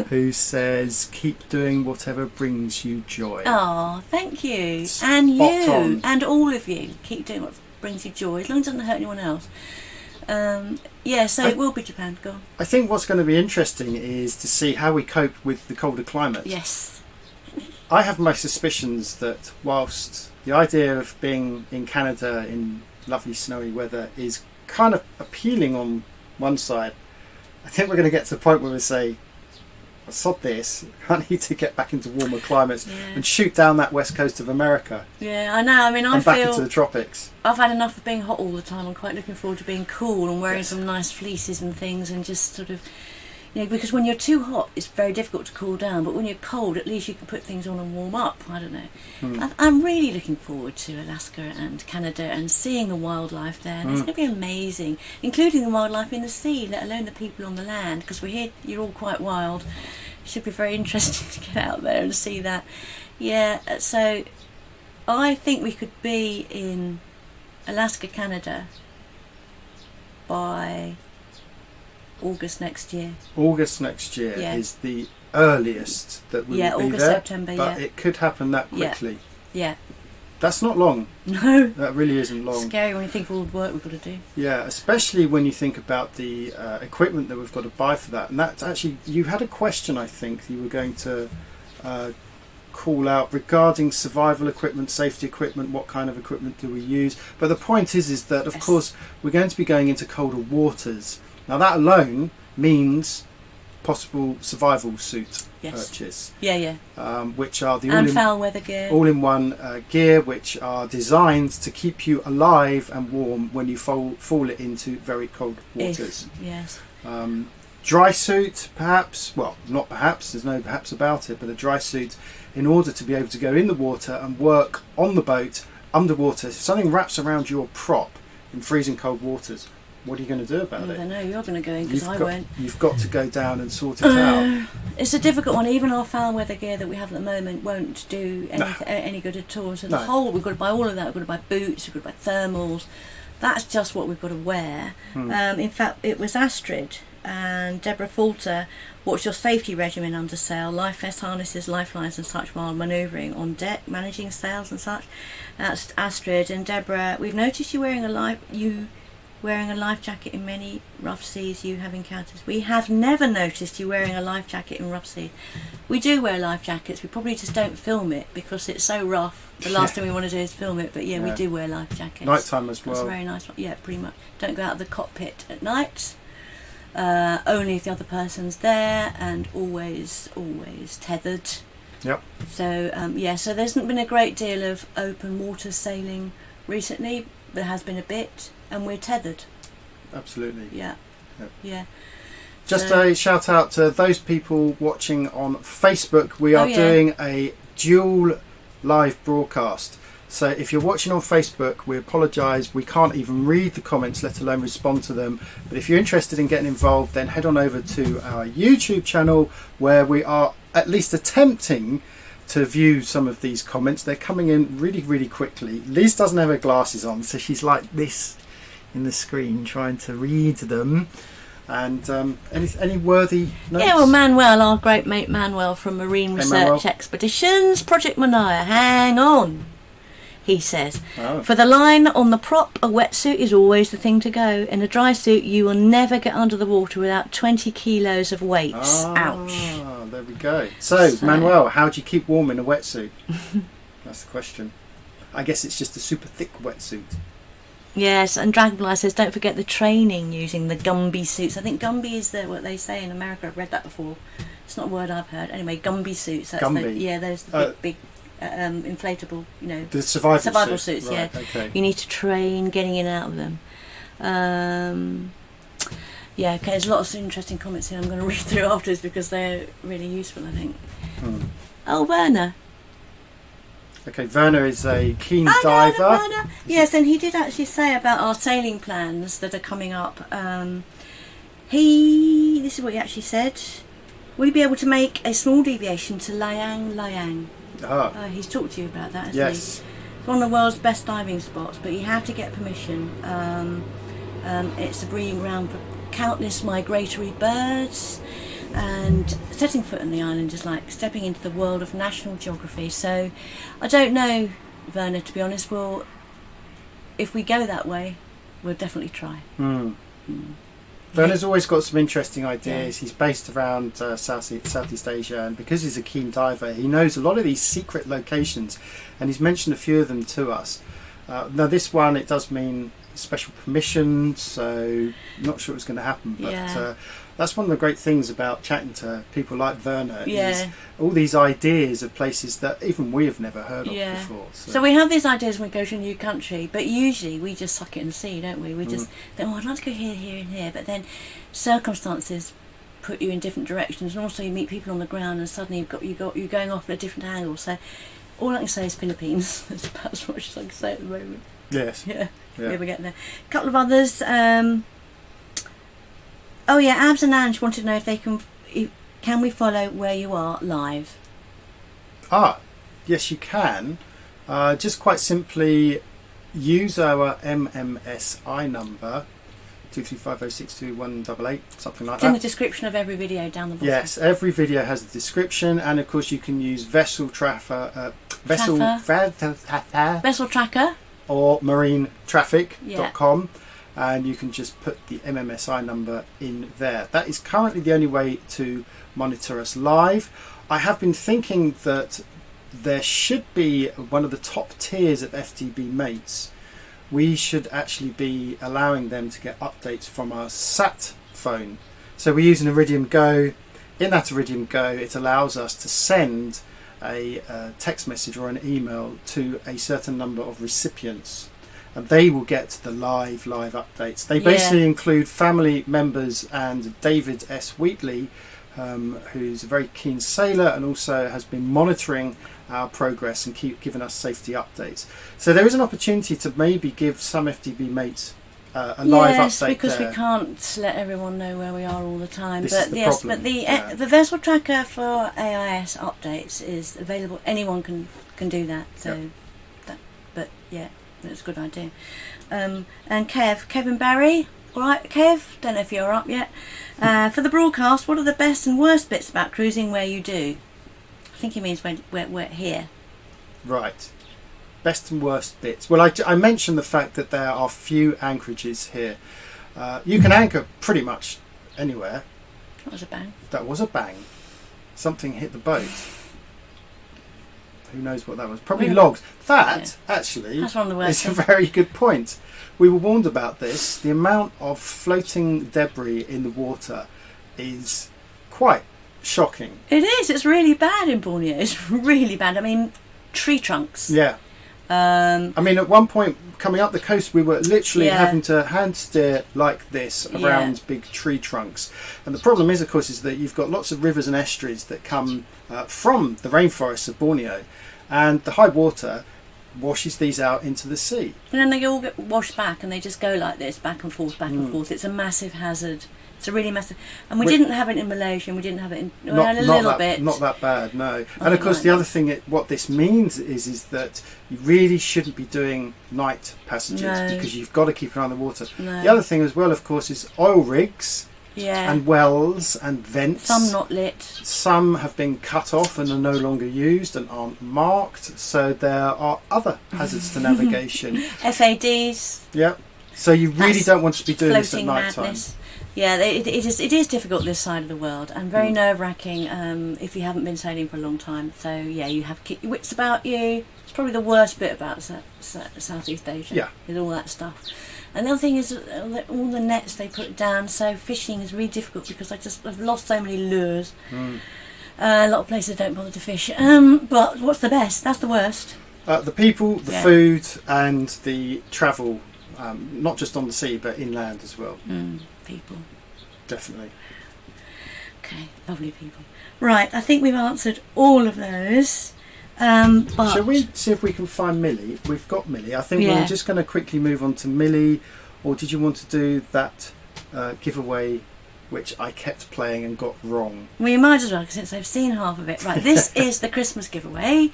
who says, keep doing whatever brings you joy. Oh, thank you. Spot And you on. and all of you, keep doing what brings you joy, as long as it doesn't hurt anyone else. Yeah, so it will be Japan. Go on. I think what's going to be interesting is to see how we cope with the colder climate. Yes. I have my suspicions that whilst the idea of being in Canada in lovely snowy weather is kind of appealing on one side, I think we're going to get to the point where we say, sod this, I need to get back into warmer climates and shoot down that west coast of America. Yeah, I know. I mean, I and back feel into the tropics. I've had enough of being hot all the time. I'm quite looking forward to being cool and wearing some nice fleeces and things, and just sort of, you know, because when you're too hot, it's very difficult to cool down. But when you're cold, at least you can put things on and warm up. I don't know. I'm really looking forward to Alaska and Canada and seeing the wildlife there. And it's going to be amazing, including the wildlife in the sea, let alone the people on the land. Because we're here, you're all quite wild. It should be very interesting to get out there and see that. Yeah, so I think we could be in Alaska, Canada by August next year. August next year Yeah. is the earliest that we will be August, there. September, but it could happen that quickly. Yeah. That's not long. No. That really isn't long. Scary when you think of all the work we've got to do. Yeah, especially when you think about the equipment that we've got to buy for that. And that's actually, you had a question, I think, you were going to call out regarding survival equipment, safety equipment, what kind of equipment do we use. But the point is that, of course, we're going to be going into colder waters. Now that alone means possible survival suit purchase. Yeah. Which are the And foul weather gear. all-in-one gear, which are designed to keep you alive and warm when you fall into very cold waters. Yes. Dry suit, perhaps. Well, not perhaps. There's no perhaps about it. But a dry suit, in order to be able to go in the water and work on the boat underwater. If something wraps around your prop in freezing cold waters, what are you going to do about I it? don't know. You're going to go in because I won't. You've got to go down and sort it out. It's a difficult one. Even our foul weather gear that we have at the moment won't do any good at all. So the whole, we've got to buy all of that. We've got to buy boots. We've got to buy thermals. That's just what we've got to wear. In fact, it was Astrid and Deborah Falter. What's your safety regimen under sail? Life vest harnesses, lifelines and such while manoeuvring on deck, managing sails and such. That's Astrid. And Deborah, we've noticed you wearing a life jacket in many rough seas you have encountered. We have never noticed you wearing a life jacket in rough seas. We do wear life jackets. We probably just don't film it because it's so rough. The last thing we want to do is film it. But yeah, we do wear life jackets. Nighttime as well. That's a very nice one. Yeah, pretty much. Don't go out of the cockpit at night. Only if the other person's there, and always tethered. Yep. So so there hasn't been a great deal of open water sailing recently. There has been a bit, and we're tethered. Absolutely. Yeah. Just a shout out to those people watching on Facebook. We are doing a dual live broadcast. So if you're watching on Facebook, we apologise. We can't even read the comments, let alone respond to them. But if you're interested in getting involved, then head on over to our YouTube channel, where we are at least attempting to view some of these comments. They're coming in really, really quickly. Liz doesn't have her glasses on, so she's like this in the screen trying to read them. And any worthy notes? Yeah, well, Manuel, our great mate Manuel from Marine Research Manuel. Expeditions, Project Mania, hang on, he says. Oh. For the line on the prop, a wetsuit is always the thing to go. In a dry suit, you will never get under the water without 20 kilos of weights. Ouch. There we go. So, Manuel, how do you keep warm in a wetsuit? That's the question. I guess it's just a super thick wetsuit. Yes, and Dragonfly says, don't forget the training using the Gumby suits. I think Gumby is what they say in America. I've read that before. It's not a word I've heard. Anyway, Gumby suits. That's Gumby. Those big inflatable, The survival suits. Right, yeah. okay. You need to train getting in and out of them. Okay, there's lots of interesting comments here I'm going to read through afterwards because they're really useful, I think. Oh, Werner. Okay, Werner is a keen diver. Werner. Yes, and he did actually say about our sailing plans that are coming up. This is what he actually said. Will you be able to make a small deviation to Liang? He's talked to you about that, hasn't he? Yes. It's one of the world's best diving spots, but you have to get permission. It's a breeding ground for countless migratory birds, and setting foot on the island is like stepping into the world of national geography. So I don't know, Werner, to be honest. If we go that way, we'll definitely try. Werner's always got some interesting ideas. He's based around Southeast Asia, and because he's a keen diver, he knows a lot of these secret locations, and he's mentioned a few of them to us. Now this one, it does mean special permission, so not sure what's going to happen, but that's one of the great things about chatting to people like Werner, is all these ideas of places that even we have never heard of before. So we have these ideas when we go to a new country, but usually we just suck it and see, don't we? We just think, I'd like to go here, here and here, but then circumstances put you in different directions, and also you meet people on the ground and suddenly you're going off at a different angle. So all I can say is Philippines. That's about as much as I can say at the moment. Yes. Yeah. We're getting there. A couple of others. Abs and Ange wanted to know if can we follow where you are live. Yes, you can. Just quite simply use our MMSI number 235062188, something like It's that. in the description of every video down the bottom. Yes, every video has a description, and of course you can use vessel tracker or marinetraffic.com, and you can just put the MMSI number in there. That is currently the only way to monitor us live. I have been thinking that there should be one of the top tiers of FTB mates. We should actually be allowing them to get updates from our sat phone. So we use an Iridium Go. In that Iridium Go, it allows us to send a text message or an email to a certain number of recipients, and they will get the live updates. They basically include family members and David S. Wheatley, who's a very keen sailor and also has been monitoring our progress and keep giving us safety updates. So there is an opportunity to maybe give some FTB mates a live update because there. we can't let everyone know where we are all the time. This is the problem. The vessel tracker for AIS updates is available. Anyone can do that. So, that's a good idea. And Kevin Barry. All right, Kev. Don't know if you're up yet. For the broadcast, what are the best and worst bits about cruising where you do? I think he means when we're here. Right. Best and worst bits. Well, I mentioned the fact that there are few anchorages here. You can anchor pretty much anywhere. That was a bang. That was a bang. Something hit the boat. Who knows what that was? Probably logs. Actually, that's one of the worst is a very good point. We were warned about this. The amount of floating debris in the water is quite shocking. It is. It's really bad in Borneo. It's really bad. I mean, tree trunks. Yeah. I mean, at one point coming up the coast, we were literally having to hand steer like this around big tree trunks. And the problem is, of course, is that you've got lots of rivers and estuaries that come from the rainforests of Borneo, and the high water washes these out into the sea. And then they all get washed back, and they just go like this, back and forth, back and forth. It's a massive hazard It's a really massive, and we didn't have it in Malaysia, and we didn't have it in a little bit. Not that bad, no. And of course, the other thing, what this means is that you really shouldn't be doing night passages because you've got to keep an eye on the water. No. The other thing as well, of course, is oil rigs. Yeah. And wells and vents. Some not lit. Some have been cut off and are no longer used and aren't marked. So there are other hazards to navigation. FADs. Yeah. So you really don't want to be doing this at night time. Yeah, it is difficult this side of the world and very nerve-wracking if you haven't been sailing for a long time. So yeah, you have to keep your wits about you. It's probably the worst bit about Southeast Asia. Yeah. With all that stuff. And the other thing is all the nets they put down, so fishing is really difficult because I've lost so many lures. A lot of places don't bother to fish. But what's the best? That's the worst. The people, the food, and the travel, not just on the sea but inland as well. People. Definitely. Okay, lovely people. Right, I think we've answered all of those. But shall we see if we can find Millie? We've got Millie. I think we're just going to quickly move on to Millie, or did you want to do that giveaway which I kept playing and got wrong? Well, you might as well, since I've seen half of it. Right, this is the Christmas giveaway.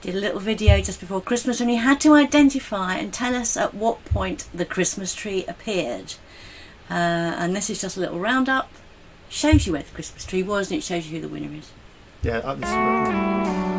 Did a little video just before Christmas, and you had to identify and tell us at what point the Christmas tree appeared. And this is just a little roundup. Shows you where the Christmas tree was, and it shows you who the winner is. Yeah, this is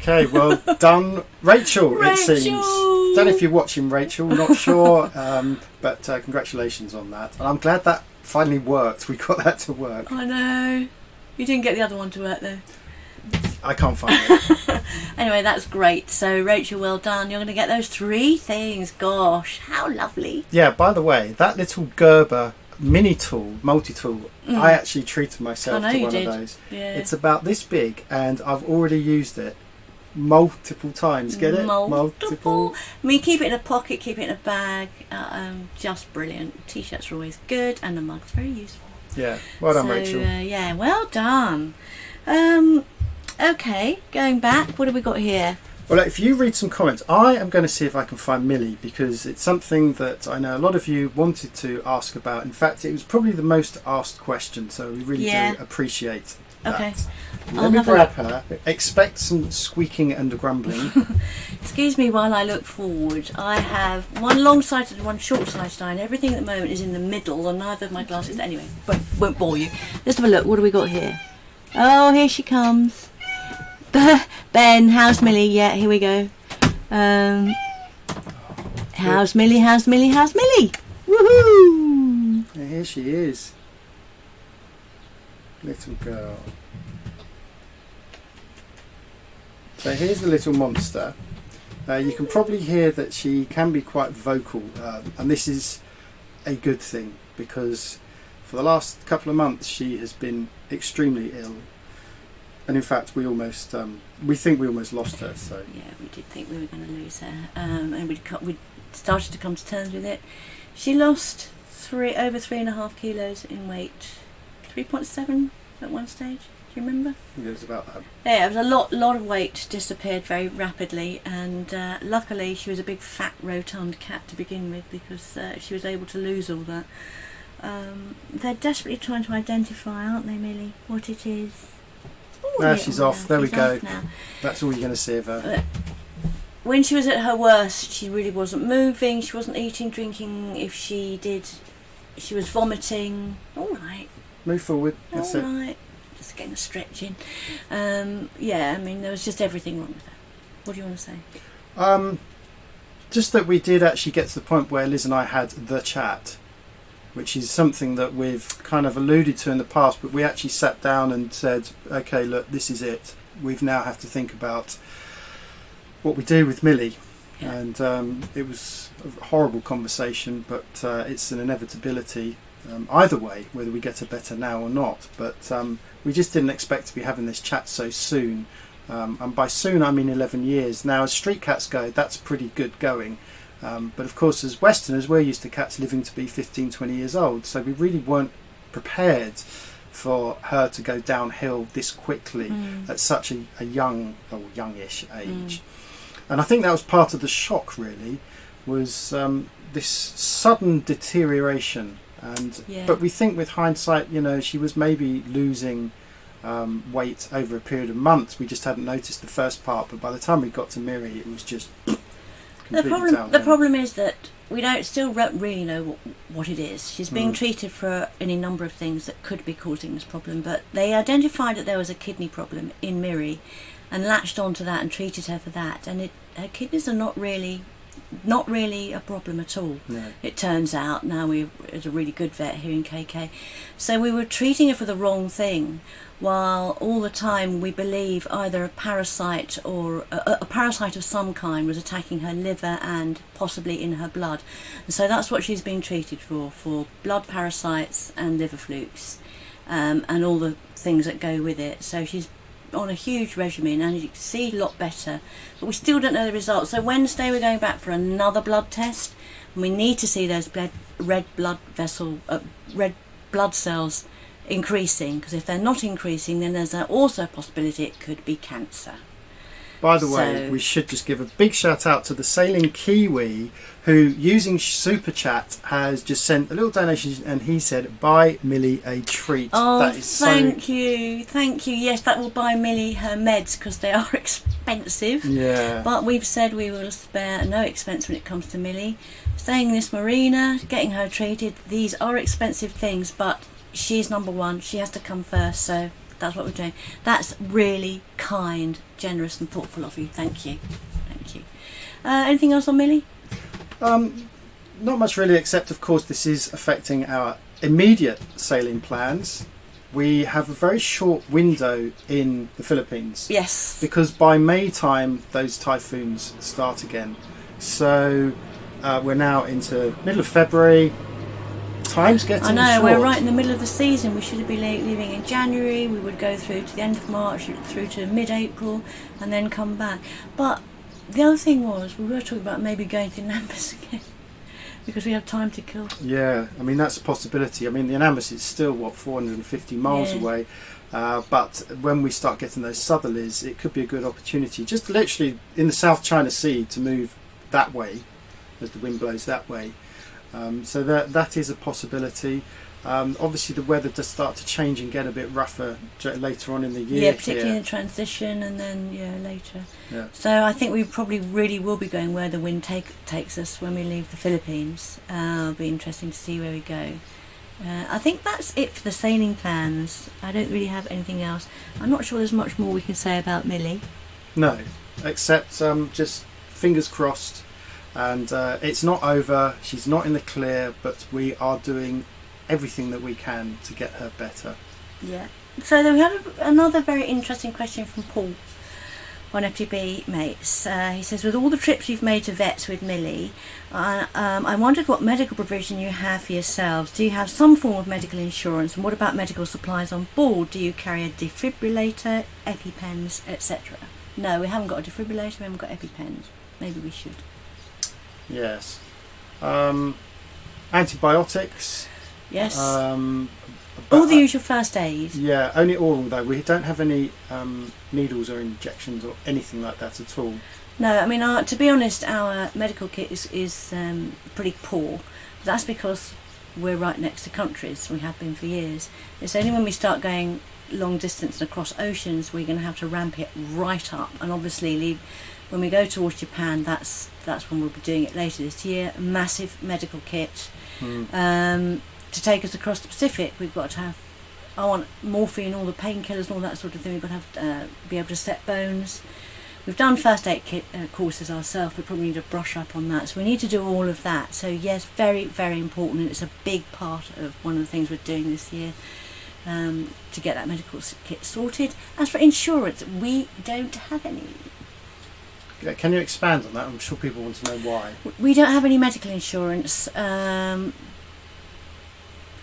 Okay, well done, Rachel, it seems. Don't know if you're watching, Rachel, not sure, but congratulations on that. And I'm glad that finally worked. We got that to work. I know. You didn't get the other one to work though. I can't find it. Anyway, that's great. So, Rachel, well done. You're going to get those 3 things. Gosh, how lovely. Yeah, by the way, that little Gerber mini tool, multi-tool, I actually treated myself to one of those. Yeah. It's about this big and I've already used it multiple times. Get it? Multiple. I mean, keep it in a pocket, keep it in a bag. Just brilliant. T-shirts are always good, and the mug's very useful. Yeah, well done, Rachel. Yeah, well done. Okay, going back, what have we got here? Well, if you read some comments, I am going to see if I can find Millie, because it's something that I know a lot of you wanted to ask about. In fact, it was probably the most asked question, so we really do appreciate that. Okay. Let me grab her. Expect some squeaking and grumbling. Excuse me while I look forward. I have one long-sighted and one short-sighted eye, and everything at the moment is in the middle, and neither of my glasses... Anyway, won't bore you. Let's have a look. What do we got here? Oh, here she comes. Ben, how's Millie? Yeah, here we go. How's Millie? How's Millie? How's Millie? Woohoo! And here she is. Little girl. So here's the little monster. You can probably hear that she can be quite vocal, and this is a good thing, because for the last couple of months she has been extremely ill. And in fact, we think we almost lost her. So yeah, we did think we were going to lose her, and we started to come to terms with it. She lost over 3.5 kilos in weight, 3.7 at one stage. Do you remember? It was about that. Yeah, it was a lot of weight disappeared very rapidly, and luckily she was a big fat rotund cat to begin with, because she was able to lose all that. They're desperately trying to identify, aren't they, Millie, what it is? Now she's off. There we go. That's all you're going to see of her. When she was at her worst, she really wasn't moving. She wasn't eating, drinking. If she did, she was vomiting. All right. Move forward. That's all right. Just getting a stretch in. Yeah, I mean, there was just everything wrong with her. What do you want to say? Just that we did actually get to the point where Liz and I had the chat. which is something that we've kind of alluded to in the past, but we actually sat down and said, okay, look, this is it. We've now have to think about what we do with Millie. Yeah. And it was a horrible conversation, but it's an inevitability either way, whether we get her better now or not. But we just didn't expect to be having this chat so soon. And by soon I mean 11 years. Now, as street cats go, that's pretty good going. But of course, as Westerners, we're used to cats living to be 15, 20 years old. So we really weren't prepared for her to go downhill this quickly at such a young or youngish age. And I think that was part of the shock, really, was this sudden deterioration. And but we think with hindsight, you know, she was maybe losing weight over a period of months. We just hadn't noticed the first part, but by the time we got to Miri, it was just completely downhill. The problem is that we still don't really know what it is. She's being treated for any number of things that could be causing this problem, but they identified that there was a kidney problem in Miri and latched onto that and treated her for that, and her kidneys are not really a problem at all. No. It turns out. Now we're at a really good vet here in KK, so we were treating her for the wrong thing, while all the time we believe either a parasite or a parasite of some kind was attacking her liver and possibly in her blood. And so that's what she's being treated for blood parasites and liver flukes, and all the things that go with it. So she's on a huge regimen, and you can see a lot better, but we still don't know the results. So Wednesday we're going back for another blood test, and we need to see those red blood cells increasing, because if they're not increasing, then there's also a possibility it could be cancer. By the way, we should just give a big shout out to the Sailing Kiwi, who, using Super Chat, has just sent a little donation, and he said, buy Millie a treat. Oh, that is thank you. Yes, that will buy Millie her meds, because they are expensive. Yeah. But we've said we will spare no expense when it comes to Millie. Staying in this marina, getting her treated, these are expensive things, but she's number one. She has to come first, so that's what we're doing. That's really kind, generous and thoughtful of you. Thank you. Anything else on Millie? Not much really, except of course this is affecting our immediate sailing plans. We have a very short window in the Philippines. Yes. Because by May time those typhoons start again. So we're now into middle of February. Time's getting short. I know, we're right in the middle of the season. We should be leaving in January. We would go through to the end of March, through to mid-April, and then come back. But the other thing was, we were talking about maybe going to Anambas again, because we have time to kill. Yeah, I mean, that's a possibility. I mean, the Anambas is still, 450 miles away. But when we start getting those southerlies, it could be a good opportunity, just literally in the South China Sea, to move that way, as the wind blows that way. So that is a possibility. Obviously the weather does start to change and get a bit rougher later on in the year. Yeah, particularly in the transition, and then later. Yeah. So I think we probably really will be going where the wind takes us when we leave the Philippines. It'll be interesting to see where we go. I think that's it for the sailing plans. I don't really have anything else. I'm not sure there's much more we can say about Millie. No, except just fingers crossed. And it's not over, she's not in the clear, but we are doing everything that we can to get her better. Yeah. So then we had another very interesting question from Paul on FTB Mates. He says, with all the trips you've made to vets with Millie, I wondered what medical provision you have for yourselves. Do you have some form of medical insurance, and what about medical supplies on board? Do you carry a defibrillator, EpiPens, etc.? No, we haven't got a defibrillator, we haven't got EpiPens. Maybe we should. Yes. Antibiotics. Yes. All the usual first aid. Yeah, only oral though. We don't have any needles or injections or anything like that at all. No, I mean, to be honest, our medical kit is pretty poor. That's because we're right next to countries. We have been for years. It's only when we start going long distance and across oceans we're going to have to ramp it right up, and obviously when we go towards Japan, that's when we'll be doing it later this year. A massive medical kit to take us across the Pacific. We've got to have, I want morphine, all the painkillers and all that sort of thing. We've got to have be able to set bones. We've done first aid kit courses ourselves. We probably need to brush up on that. So we need to do all of that. So yes, very, very important. And it's a big part of one of the things we're doing this year to get that medical kit sorted. As for insurance, we don't have any. Can you expand on that? I'm sure people want to know why. We don't have any medical insurance.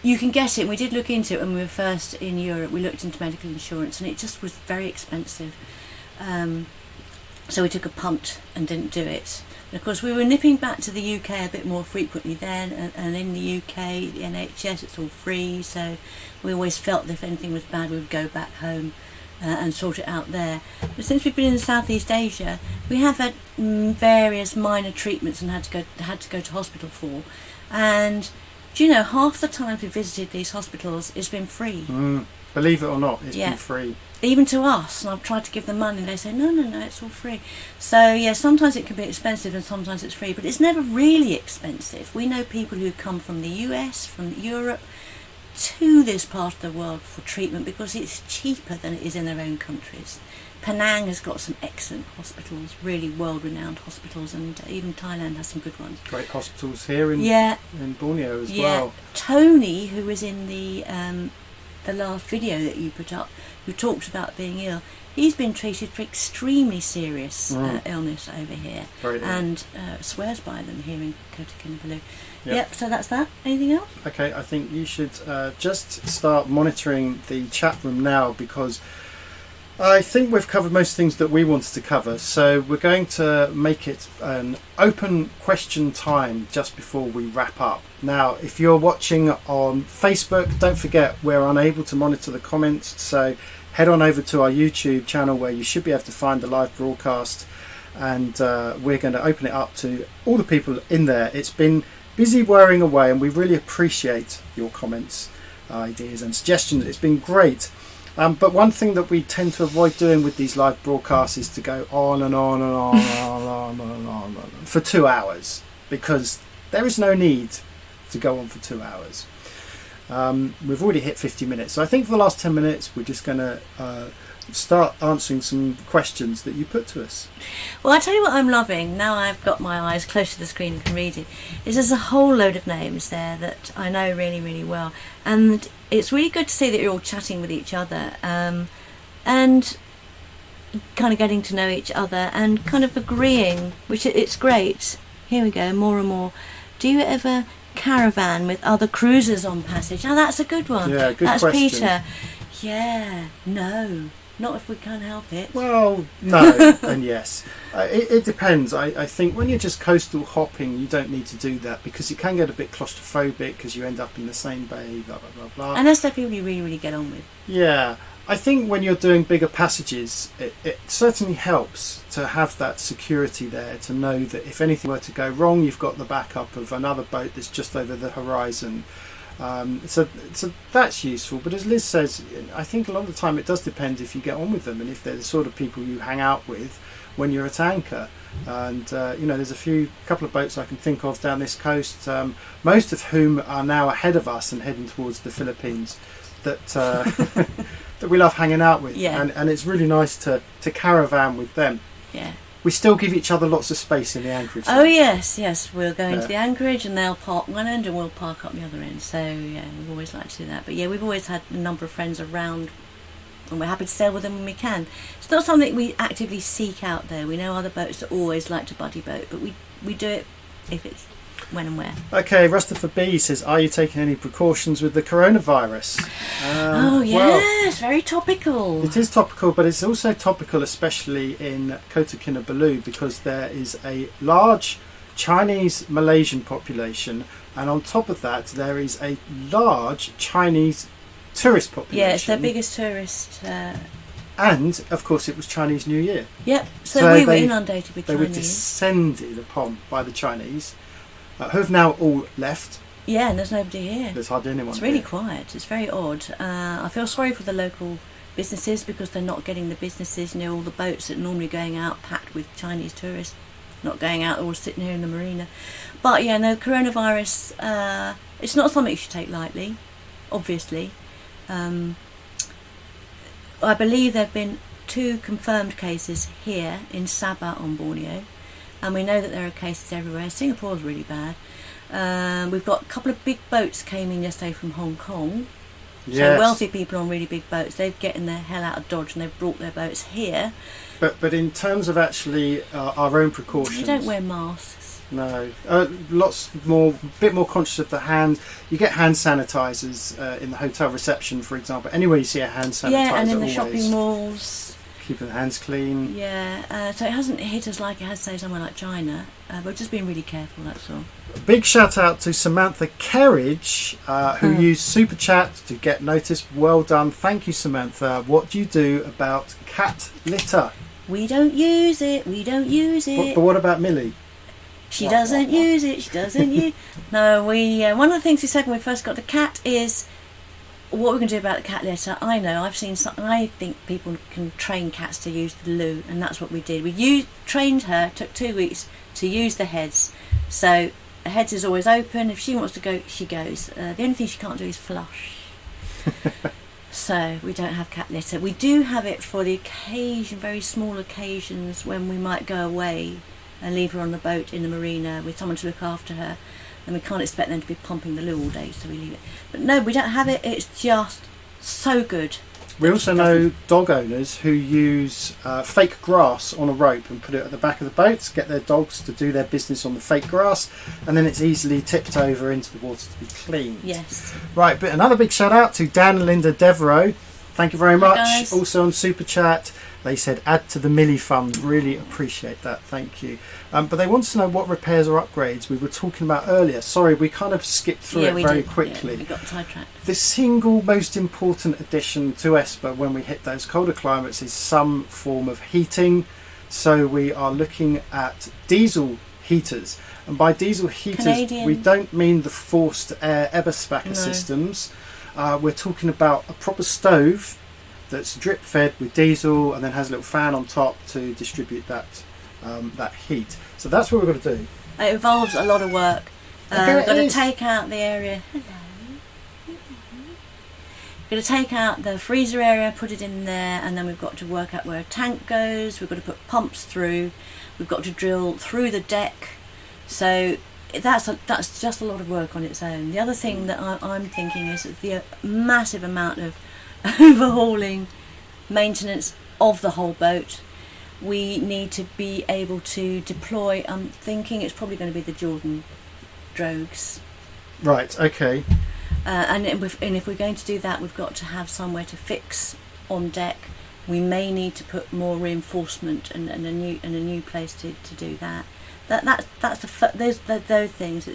You can get it. We did look into it when we were first in Europe. We looked into medical insurance and it just was very expensive. So we took a punt and didn't do it. And of course we were nipping back to the UK a bit more frequently then, and in the UK, the NHS, it's all free, so we always felt that if anything was bad we would go back home and sort it out there. But since we've been in Southeast Asia, we have had various minor treatments and had to go to hospital for. And do you know, half the times we visited these hospitals, it's been free. Believe it or not, it's been free. Even to us, and I've tried to give them money and they say no, it's all free. So yeah, sometimes it can be expensive and sometimes it's free, but it's never really expensive. We know people who come from the US, from Europe to this part of the world for treatment because it's cheaper than it is in their own countries. Penang has got some excellent hospitals, really world-renowned hospitals, and even Thailand has some good ones. Great hospitals here in Borneo as well. Tony, who was in the last video that you put up, who talked about being ill, he's been treated for extremely serious illness over here, and swears by them here in Kota Kinabalu. Yep, so that's that. Anything else? Okay, I think you should just start monitoring the chat room now, because I think we've covered most things that we wanted to cover, so we're going to make it an open question time just before we wrap up. Now, if you're watching on Facebook, don't forget we're unable to monitor the comments, so head on over to our YouTube channel where you should be able to find the live broadcast, and we're going to open it up to all the people in there. It's been busy whirring away and we really appreciate your comments, ideas and suggestions. It's been great. But one thing that we tend to avoid doing with these live broadcasts is to go on and on and on and on and on for 2 hours, because there is no need to go on for 2 hours. We've already hit 50 minutes, so I think for the last 10 minutes we're just going to start answering some questions that you put to us. Well, I tell you what I'm loving, now I've got my eyes close to the screen and can read it, is there's a whole load of names there that I know really, really well, and it's really good to see that you're all chatting with each other and kind of getting to know each other and kind of agreeing, which it's great. Here we go, more and more. Do you ever caravan with other cruisers on passage? Now that's a good one. Yeah, good that's question. Peter. Yeah, no. Not if we can't help it. Well, no, and yes. It depends. I think when you're just coastal hopping, you don't need to do that, because it can get a bit claustrophobic because you end up in the same bay, blah, blah, blah, blah. Unless they're people you really, really get on with. Yeah. I think when you're doing bigger passages, it certainly helps to have that security there, to know that if anything were to go wrong, you've got the backup of another boat that's just over the horizon. So that's useful, but as Liz says, I think a lot of the time it does depend if you get on with them and if they're the sort of people you hang out with when you're at anchor. And there's a couple of boats I can think of down this coast, most of whom are now ahead of us and heading towards the Philippines, that that we love hanging out with. And it's really nice to caravan with them. We still give each other lots of space in the anchorage. Oh yes, we'll go into the anchorage and they'll park one end and we'll park up the other end. So yeah, we've always liked to do that. But yeah, we've always had a number of friends around and we're happy to sail with them when we can. It's not something we actively seek out there. We know other boats that always like to buddy boat, but we do it if it's when and where. Okay, Rustopher B says, are you taking any precautions with the coronavirus? Yes, very topical. It is topical, but it's also topical especially in Kota Kinabalu, because there is a large Chinese Malaysian population, and on top of that there is a large Chinese tourist population. Yeah, it's their biggest tourist. And of course it was Chinese New Year. Yep, so we were inundated with Chinese. They were descended upon by the Chinese, who have now all left. Yeah, and there's nobody here. There's hardly anyone. It's really quiet. It's very odd. I feel sorry for the local businesses because they're not getting the businesses. All the boats that are normally going out packed with Chinese tourists, not going out, they're all sitting here in the marina. But yeah, no, coronavirus, it's not something you should take lightly, obviously. I believe there have been 2 confirmed cases here in Sabah on Borneo, and we know that there are cases everywhere. Singapore's really bad. We've got a couple of big boats came in yesterday from Hong Kong. Yes. So wealthy people on really big boats, they've getting their hell out of Dodge and they've brought their boats here. But in terms of actually our own precautions, You don't wear masks. no, lots more, a bit more conscious of the hand. You get hand sanitizers in the hotel reception, for example. Anywhere you see a hand sanitizer, Yeah, and in the always shopping malls. keeping the hands clean. Yeah, so it hasn't hit us like it has, say, somewhere like China. We're just being really careful, that's all. Big shout out to Samantha Kerridge, who used Super Chat to get noticed. Well done. Thank you, Samantha. What do you do about cat litter? We don't use it, we don't use it. But what about Millie? She doesn't use it, she doesn't use No, one of the things we said when we first got the cat is what we're going to do about the cat litter. I know, I've seen some, I think people can train cats to use the loo, and that's what we did. We trained her, took 2 weeks to use the heads. So the heads is always open. If she wants to go, she goes. The only thing she can't do is flush. So we don't have cat litter. We do have it for the occasion, very small occasions, when we might go away and leave her on the boat in the marina with someone to look after her, and we can't expect them to be pumping the loo all day, so we leave it. But no, we don't have it. It's just so good. We also know dog owners who use fake grass on a rope and put it at the back of the boat, get their dogs to do their business on the fake grass, and then it's easily tipped over into the water to be cleaned. Yes. Right, but another big shout out to Dan and Linda Devereaux. Thank you very much. Guys. Also on Super Chat, they said add to the Millie Fund. Really appreciate that. Thank you. But they want to know what repairs or upgrades we were talking about earlier. Sorry, we kind of skipped through it very quickly. Yeah, we got sidetracked. The single most important addition to Esper when we hit those colder climates is some form of heating. So we are looking at diesel heaters. And by diesel heaters, Canadian. we don't mean the forced air Eberspacher systems. We're talking about a proper stove that's drip fed with diesel and then has a little fan on top to distribute that heat. So that's what we're going to do. It involves a lot of work. We've got to take out the area. Hello. We've got to take out the freezer area, put it in there, and then we've got to work out where a tank goes. We've got to put pumps through. We've got to drill through the deck. So that's just a lot of work on its own. The other thing that I'm thinking is the massive amount of overhauling, maintenance of the whole boat. We need to be able to deploy. I'm thinking it's probably going to be the Jordan drogues. Right, okay. And if we're going to do that, we've got to have somewhere to fix on deck. We may need to put more reinforcement and a new place to do that. Those things.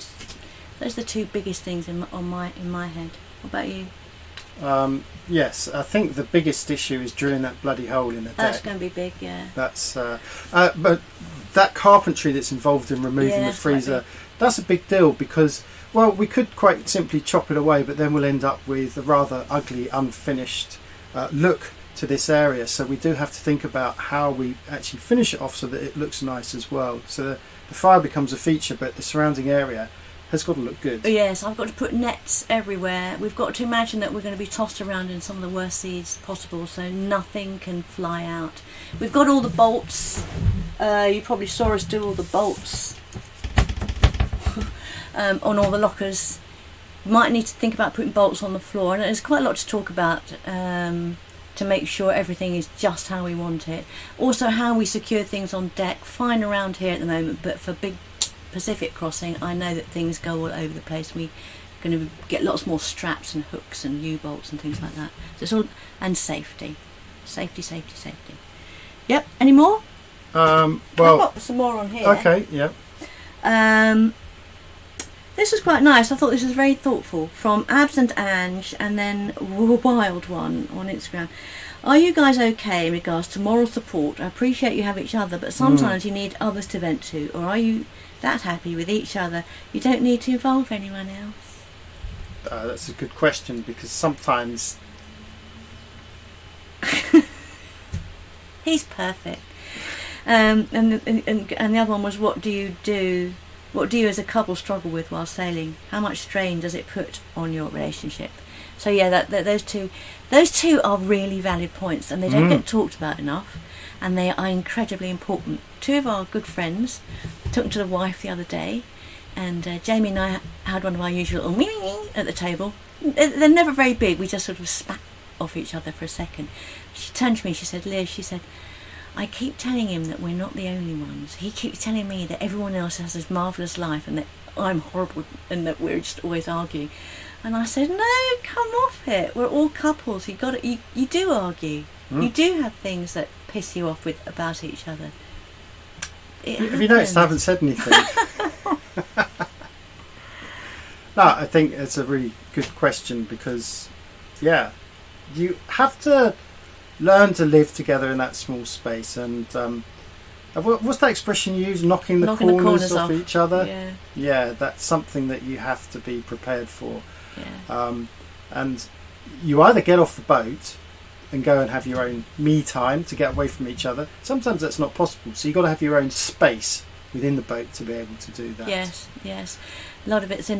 Those are the 2 biggest things in my head. What about you? Yes, I think the biggest issue is drilling that bloody hole in the deck. That's going to be big, yeah. That's but that carpentry that's involved in removing the freezer, that's a big deal because, well, we could quite simply chop it away, but then we'll end up with a rather ugly, unfinished look to this area. So we do have to think about how we actually finish it off so that it looks nice as well. So the fire becomes a feature, but the surrounding area has got to look good. Yes, I've got to put nets everywhere. We've got to imagine that we're going to be tossed around in some of the worst seas possible, so nothing can fly out. We've got all the bolts. You probably saw us do all the bolts on all the lockers. We might need to think about putting bolts on the floor, and there's quite a lot to talk about to make sure everything is just how we want it. Also, how we secure things on deck. Fine around here at the moment, but for big Pacific crossing, I know that things go all over the place. We're going to get lots more straps and hooks and U-bolts and things like that. So it's all, and safety. Yep. Any more? Well, I've got some more on here. Okay. Yeah. This was quite nice. I thought this was very thoughtful from Abs and Ange, and then Wild One on Instagram. Are you guys okay in regards to moral support? I appreciate you have each other, but sometimes you need others to vent to. Or are you that happy with each other you don't need to involve anyone else? That's a good question, because sometimes he's perfect. And the other one was, what do you as a couple struggle with while sailing? How much strain does it put on your relationship? So yeah, those two are really valid points, and they don't get talked about enough, and they are incredibly important. Two of our good friends took them to the wife the other day, and Jamie and I had one of our usual little at the table. They're never very big. We just sort of spat off each other for a second. She turned to me. She said, "Liz," she said, "I keep telling him that we're not the only ones. He keeps telling me that everyone else has this marvellous life and that I'm horrible and that we're just always arguing." And I said, "No, come off it. We're all couples. You do argue. You do have things that piss you off about each other." Have you noticed I haven't said anything? No, I think it's a really good question because, yeah, you have to learn to live together in that small space. And what's that expression you use? Knocking the corners off each other? Yeah. Yeah, that's something that you have to be prepared for. Yeah. And you either get off the boat and go and have your own me time to get away from each other. Sometimes that's not possible, so you've got to have your own space within the boat to be able to do that. Yes. A lot of it's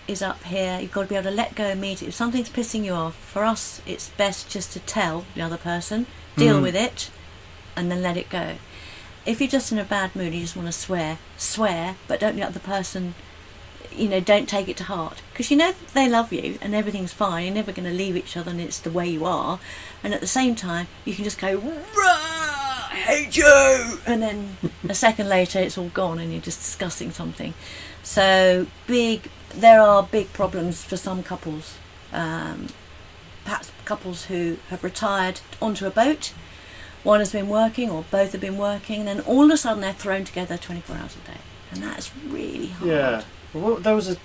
is up here. You've got to be able to let go immediately. If something's pissing you off, for us it's best just to tell the other person, deal with it, and then let it go. If you're just in a bad mood, you just want to swear, but don't let the other person, don't take it to heart, because they love you and everything's fine. You're never going to leave each other, and it's the way you are. And at the same time, you can just go, "Rah, I hate you," and then a second later it's all gone and you're just discussing something. So there are big problems for some couples, perhaps couples who have retired onto a boat. One has been working, or both have been working, and then all of a sudden they're thrown together 24 hours a day, and that's really hard. Yeah. Well, there was a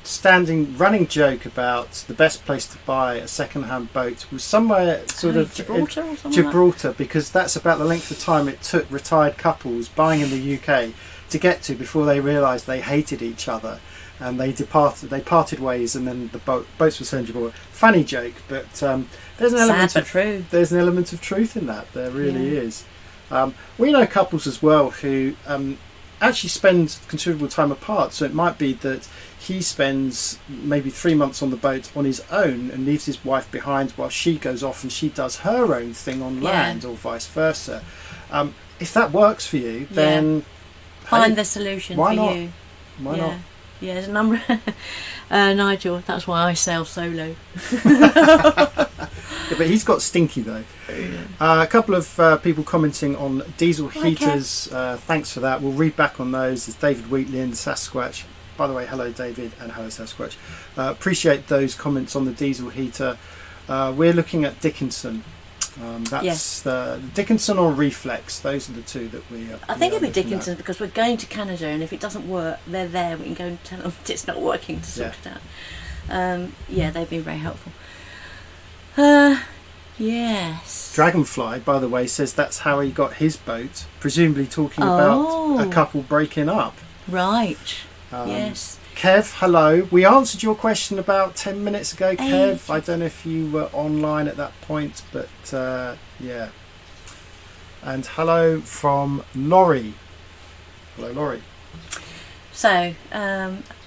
running joke about the best place to buy a second-hand boat was somewhere Gibraltar or something. Gibraltar, because that's about the length of time it took retired couples buying in the UK to get to before they realised they hated each other, and they parted ways, and then the boats were sent to Gibraltar. Funny joke, but there's an element of truth in that. There really is. We know couples as well who actually spend considerable time apart, so it might be that he spends maybe 3 months on the boat on his own and leaves his wife behind while she goes off and she does her own thing on land, or vice versa. If that works for you, then find the solution for not? you. Why not? Yeah, there's a number. Nigel, that's why I sail solo. Yeah, but he's got stinky though. A couple of people commenting on diesel heaters. Thanks for that. We'll read back on those. There's David Wheatley and Sasquatch. By the way, hello David and hello Sasquatch. Appreciate those comments on the diesel heater. We're looking at Dickinson. That's Dickinson or Reflex. Those are the two that we are. I think it'll be Dickinson because we're going to Canada, and if it doesn't work, they're there. We can go and tell them it's not working to sort it out. They've been very helpful. Yes. Dragonfly, by the way, says that's how he got his boat, presumably talking about a couple breaking up. Right. Yes. Kev, hello. We answered your question about 10 minutes ago, Kev. I don't know if you were online at that point, but yeah. And hello from Laurie. Hello, Laurie. So,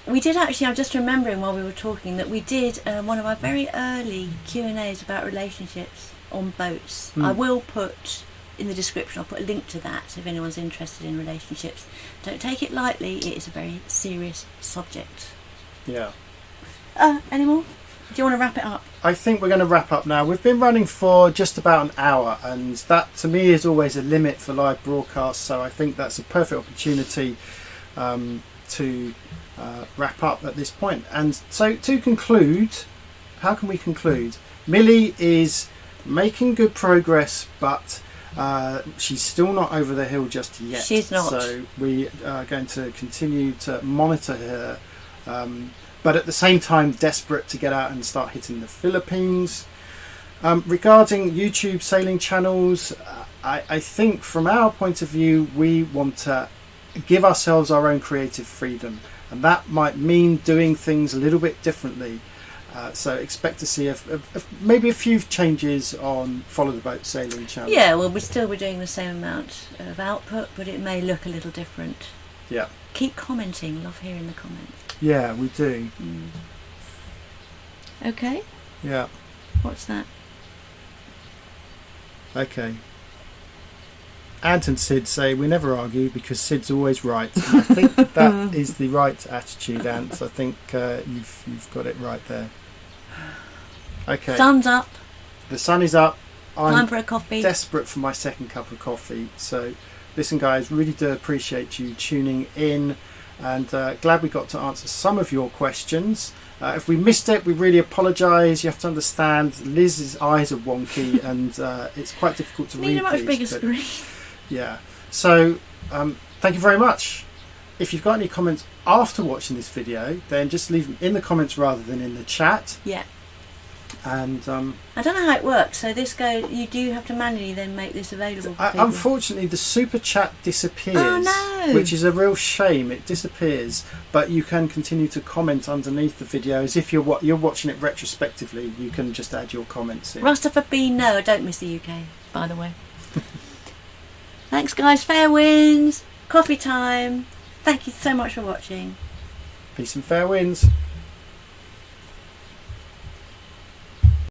we did actually, I'm just remembering while we were talking that we did one of our very early Q&As about relationships on boats. I will put in the description, I'll put a link to that if anyone's interested in relationships. Don't take it lightly, it is a very serious subject. Yeah. Any more? Do you want to wrap it up? I think we're going to wrap up now. We've been running for just about an hour, and that to me is always a limit for live broadcasts, so I think that's a perfect opportunity to wrap up at this point. And so to conclude, how can we conclude? Millie is making good progress, but she's still not over the hill just yet. She's not. So we are going to continue to monitor her, but at the same time desperate to get out and start hitting the Philippines. Regarding YouTube sailing channels, I think from our point of view we want to give ourselves our own creative freedom, and that might mean doing things a little bit differently. So expect to see maybe a few changes on Follow the Boat Sailing channel. Yeah, well, we're doing the same amount of output, but it may look a little different. Yeah. Keep commenting. Love hearing the comments. Yeah, we do. Okay. Yeah. What's that? Okay. Ant and Sid say we never argue because Sid's always right. And I think that is the right attitude, Ant. I think you've got it right there. Okay. Sun's up. The sun is up. Time I'm for a coffee. desperate for my second cup of coffee. So, listen, guys, really do appreciate you tuning in, and glad we got to answer some of your questions. If we missed it, we really apologise. You have to understand, Liz's eyes are wonky, and it's quite difficult to read. Need a much these, bigger but, screen. yeah. So, thank you very much. If you've got any comments after watching this video, then just leave them in the comments rather than in the chat. Yeah. And I don't know how it works. So this you do have to manually then make this available for people. unfortunately, the super chat disappears, Oh, no. which is a real shame. It disappears, but you can continue to comment underneath the videos. If you're watching it retrospectively, you can just add your comments in. Rustafari B, no, I don't miss the UK, by the way. Thanks, guys. Fair winds. Coffee time. Thank you so much for watching. Peace and fair winds.